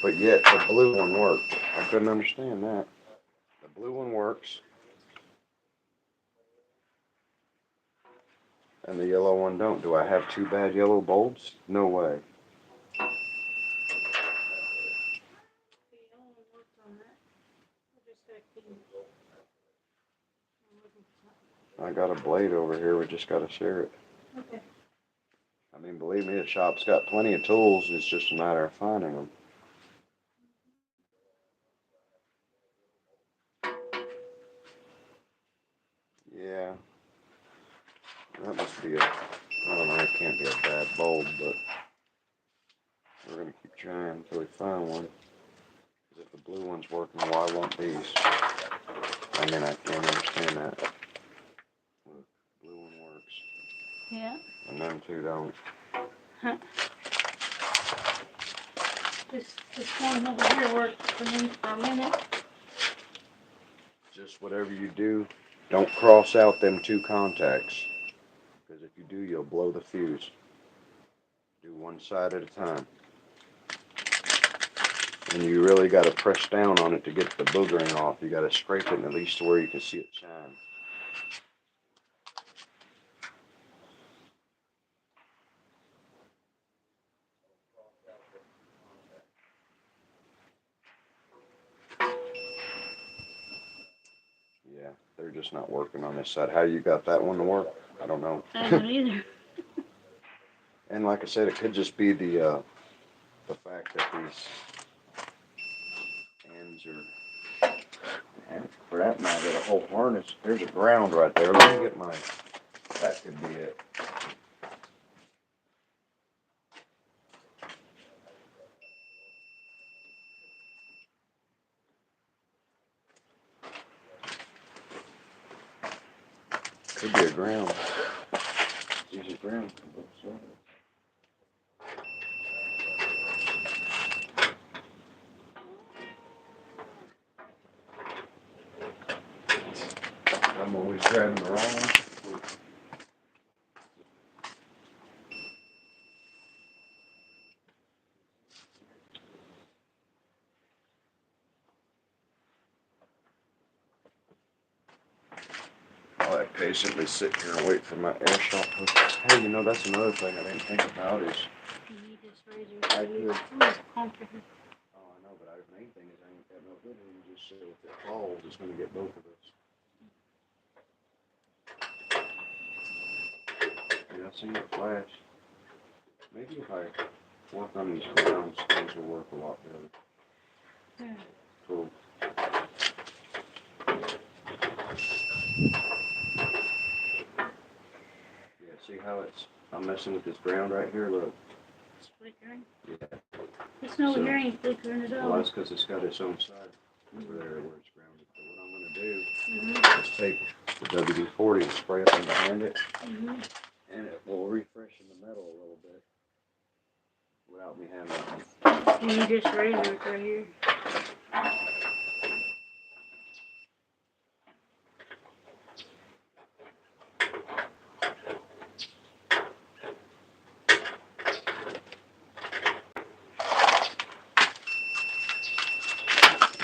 But yet, the blue one worked. I couldn't understand that. The blue one works. And the yellow one don't. Do I have 2 bad yellow bulbs? No way. I got a blade over here. We just got to share it. Okay. I mean, believe me, the shop's got plenty of tools. It's just a matter of finding them. Yeah. That must be I don't know, it can't be a bad bulb, but we're going to keep trying until we find one. Because if the blue one's working, why won't these? I mean, I can't understand that. Look, blue one works. Yeah. And them 2 don't. Huh. This one over here worked for me for a minute. Just whatever you do, don't cross out them 2 contacts. Because if you do, you'll blow the fuse. Do one side at a time. And you really got to press down on it to get the boogering off. You got to scrape it at least to where you can see it shine. Yeah, they're just not working on this side. How you got that one to work? I don't know. I don't either. And like I said, it could just be the fact that these ends are, and for that matter, the whole harness, there's a ground right there. Let me get my, that could be it. Could be a ground. There's a ground. I'm always grabbing the wrong one. I patiently sit here and wait for my air shot hook. Hey, you know, that's another thing I didn't think about is, You need this I razor. could, It's comfortable. oh, I know, but the main thing is I ain't got no good one, just so if it falls, it's gonna get both of us. Yeah, I seen it flash. Maybe if I work on these grounds, things will work a lot better. Yeah. Cool. Yeah, see how I'm messing with this ground right here, look. It's flickering. Yeah. It's no So- here ain't flickering at Well, all. that's because it's got its own side over there where it's grounded. But what I'm going to do Mm-hmm. is take the WD-40 and spray it on behind it, Mm-hmm. and it will refreshen the metal a little bit without me having to. You need this razor right here.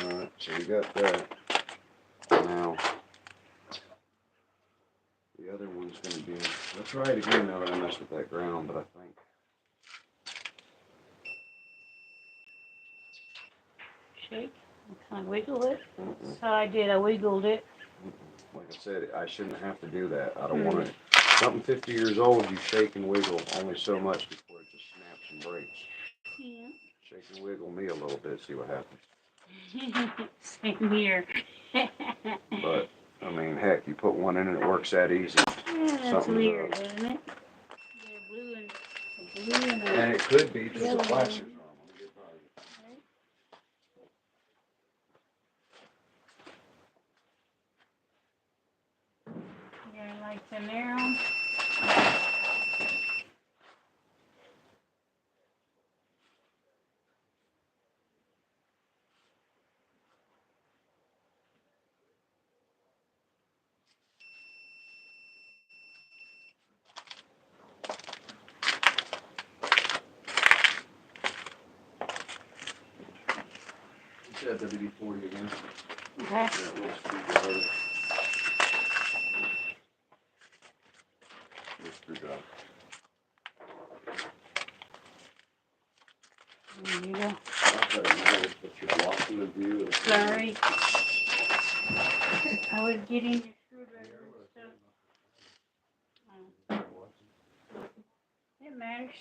Alright. So we got that. Now, the other one's gonna be, let's try it again now that I messed with that ground, but I think. Shake. Kind of wiggle it. So I did. I wiggled it. Like I said, I shouldn't have to do that. I don't want to. Something 50 years old, you shake and wiggle only so much before it just snaps and breaks. Yeah. Shake and wiggle me a little bit, see what happens. Same here. But, I mean, heck, you put one in and it works that easy. Yeah, that's Something's weird, up. isn't it? They're blue and a blue and a And it could be because yellow. the flashers on them. Let me get by you. Yeah, lights in there. You said WD-40 again. Okay. Yeah, little screwdriver. Little screwdriver. There you go. Not that it matters, but you're blocking the view of the. Sorry. I was getting your screwdriver and stuff. It matters.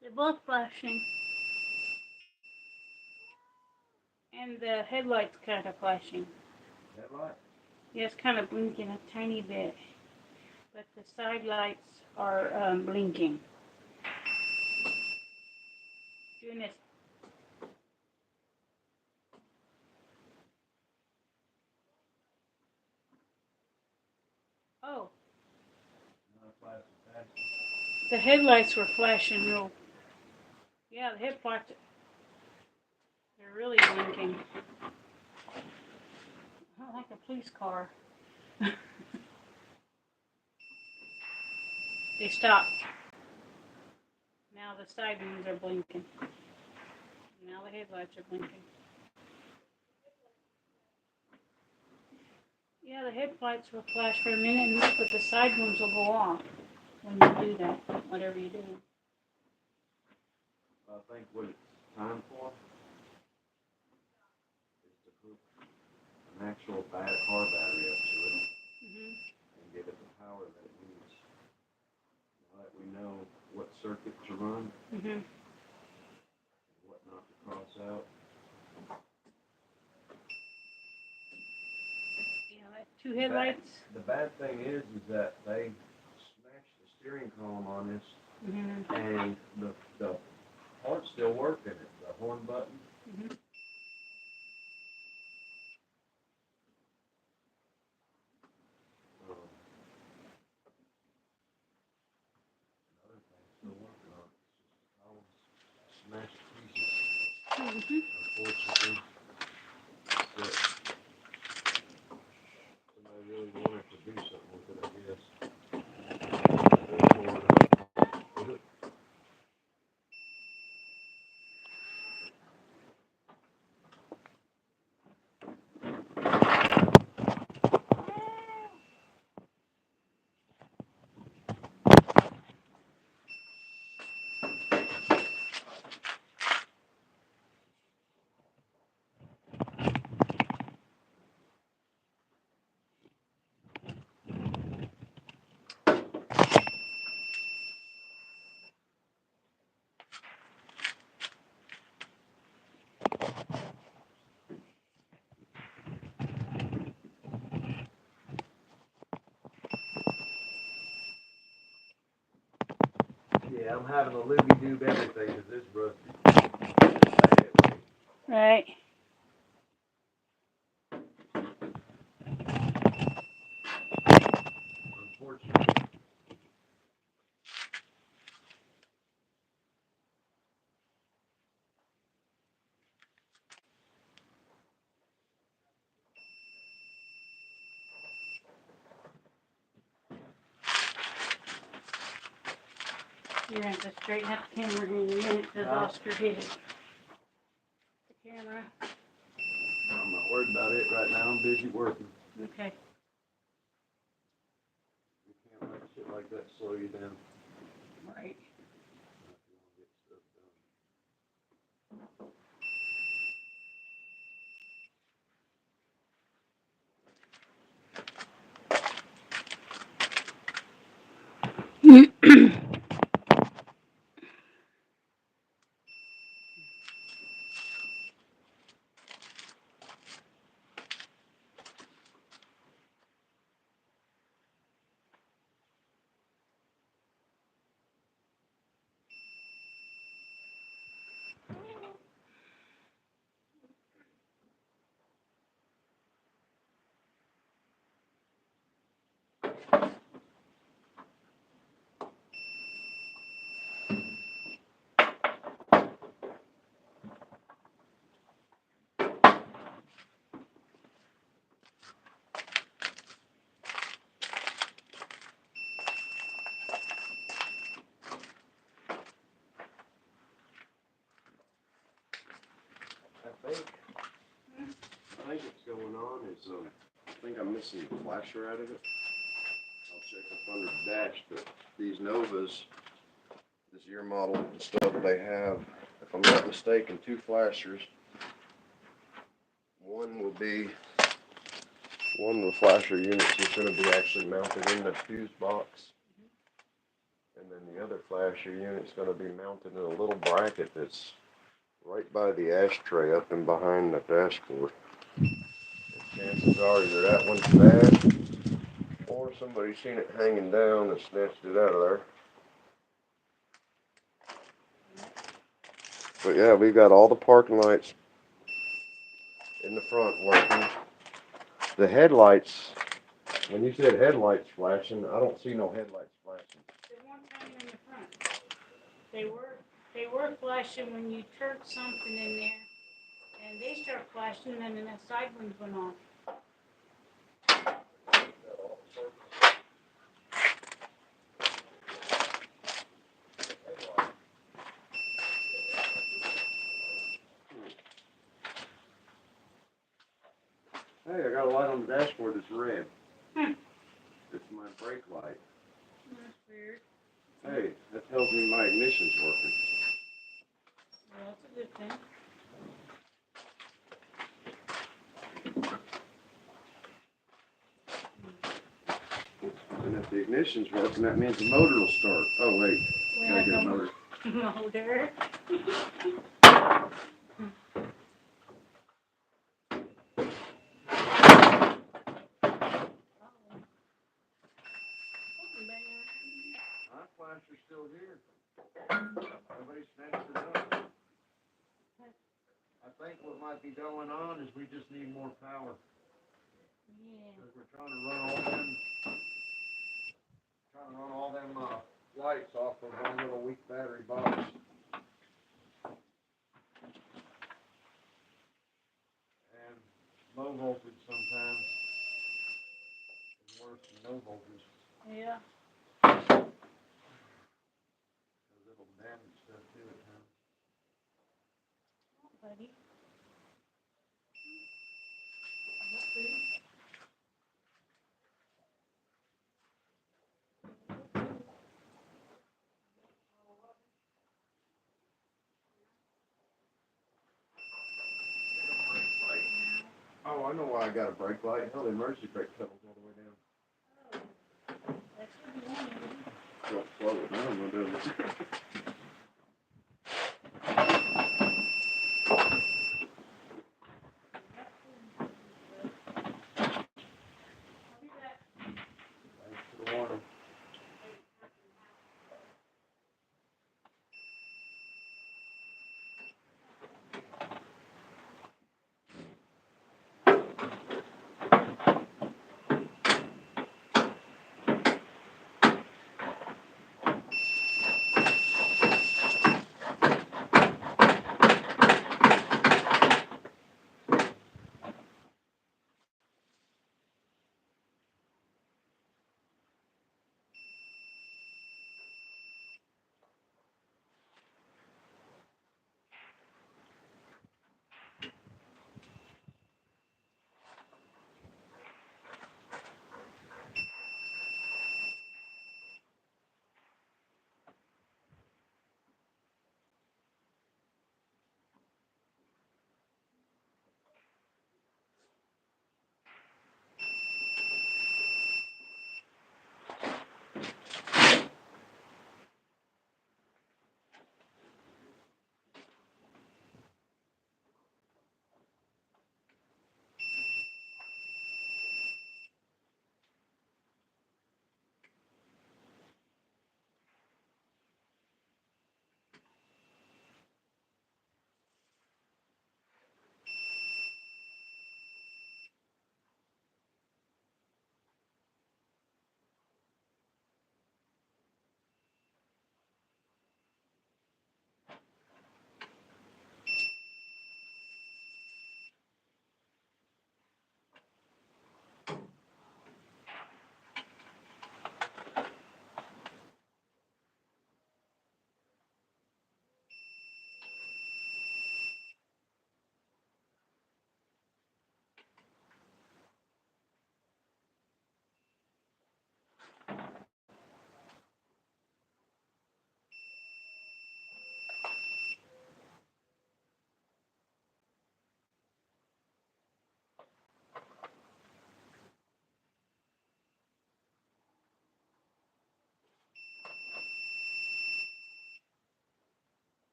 They're both flashing. And the headlight's kind of flashing. Headlight? Yeah, it's kind of blinking a tiny bit. But the side lights are blinking. Doing this. Oh. The headlights were flashing real. Yeah, the headlights. They're really blinking. Not like a police car. They stopped. Now the side ones are blinking. Now the headlights are blinking. Yeah, the headlights will flash for a minute, but the side ones will go off when you do that, whatever you do. I think what it's time for is to hook an actual car battery up to it and give it the power that it needs. Now that we know what circuit to run and what not to cross out. Yeah, like two headlights. The bad thing is that they smashed the steering column on this, and the part's still working. The horn button. Another thing still working on it. It's just all smashed to pieces. Unfortunately, but somebody really wanted to do something with it, I guess. Yeah, I'm having a looby-doob everything because this rusty. Right. Unfortunately. You're going to have to straighten up the camera here in a minute because Huh? Oscar hit it. The camera. I'm not worried about it right now. I'm busy working. Okay. You can't let shit like that slow you down. Right. I think what's going on is, I think I'm missing the flasher out of it. I'll check up under the dash, but these Novas, this year model stuff, they have, if I'm not mistaken, two flashers. One of the flasher units is going to be actually mounted in the fuse box. And then the other flasher unit is going to be mounted in a little bracket that's right by the ashtray up and behind the dashboard. And chances are either that one's bad or somebody's seen it hanging down and snatched it out of there. But yeah, we've got all the parking lights in the front working. The headlights, when you said headlights flashing, I don't see no headlights flashing. They weren't coming in the front. They were flashing when you turned something in there, and they start flashing, and then the side ones went off. Hey, I got a light on the dashboard that's red. Hmm. It's my brake light. That's weird. Hey, that tells me my ignition's working. Well, that's a good thing. And if the ignition's working, that means the motor will start. Oh wait, We gotta have get a no motor. motor. My flasher's still here. Nobody's finished it up. I think what might be going on is we just need more power. Yeah. Because we're trying to run all them lights off of one little weak battery box. And low voltage sometimes is worse than no voltage Yeah. because it'll damage stuff too at times. Buddy. Oh, I know why I got a brake light. Hell, the emergency brake pedal's all the way down. That should be one. Don't slow it down, we'll do it. Thanks for the warning.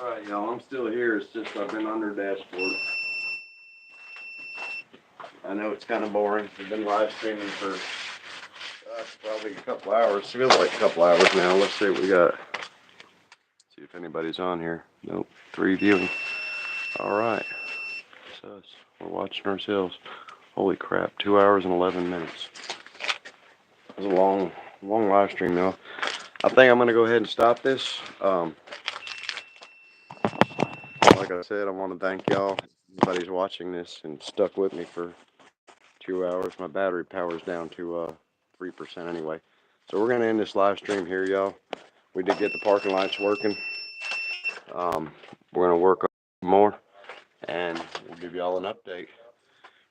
All right, y'all, I'm still here. It's just I've been under dashboard. I know it's kind of boring. We've been live streaming for probably a couple hours. Feels like a couple hours now. Let's see what we got. See if anybody's on here. Nope. 3 viewing. All right. It's us. We're watching ourselves. Holy crap. 2 hours and 11 minutes. It was a long live stream, though. I think I'm going to go ahead and stop this. Like I said, I want to thank y'all. Everybody's watching this and stuck with me for 2 hours. My battery power's down to 3% anyway. So we're going to end this live stream here, y'all. We did get the parking lights working. We're going to work on more and we'll give y'all an update.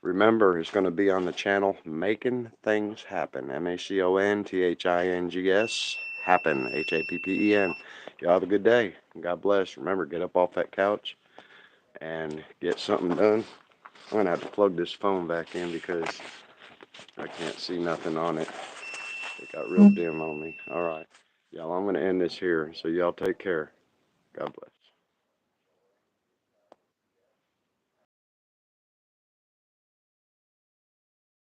Remember, it's going to be on the channel Making Things Happen. MACONTHINGS Happen. HAPPEN. Y'all have a good day. God bless. Remember, get up off that couch and get something done. I'm going to have to plug this phone back in because I can't see nothing on it. It got real dim on me. All right. Y'all, I'm going to end this here. So y'all take care. God bless.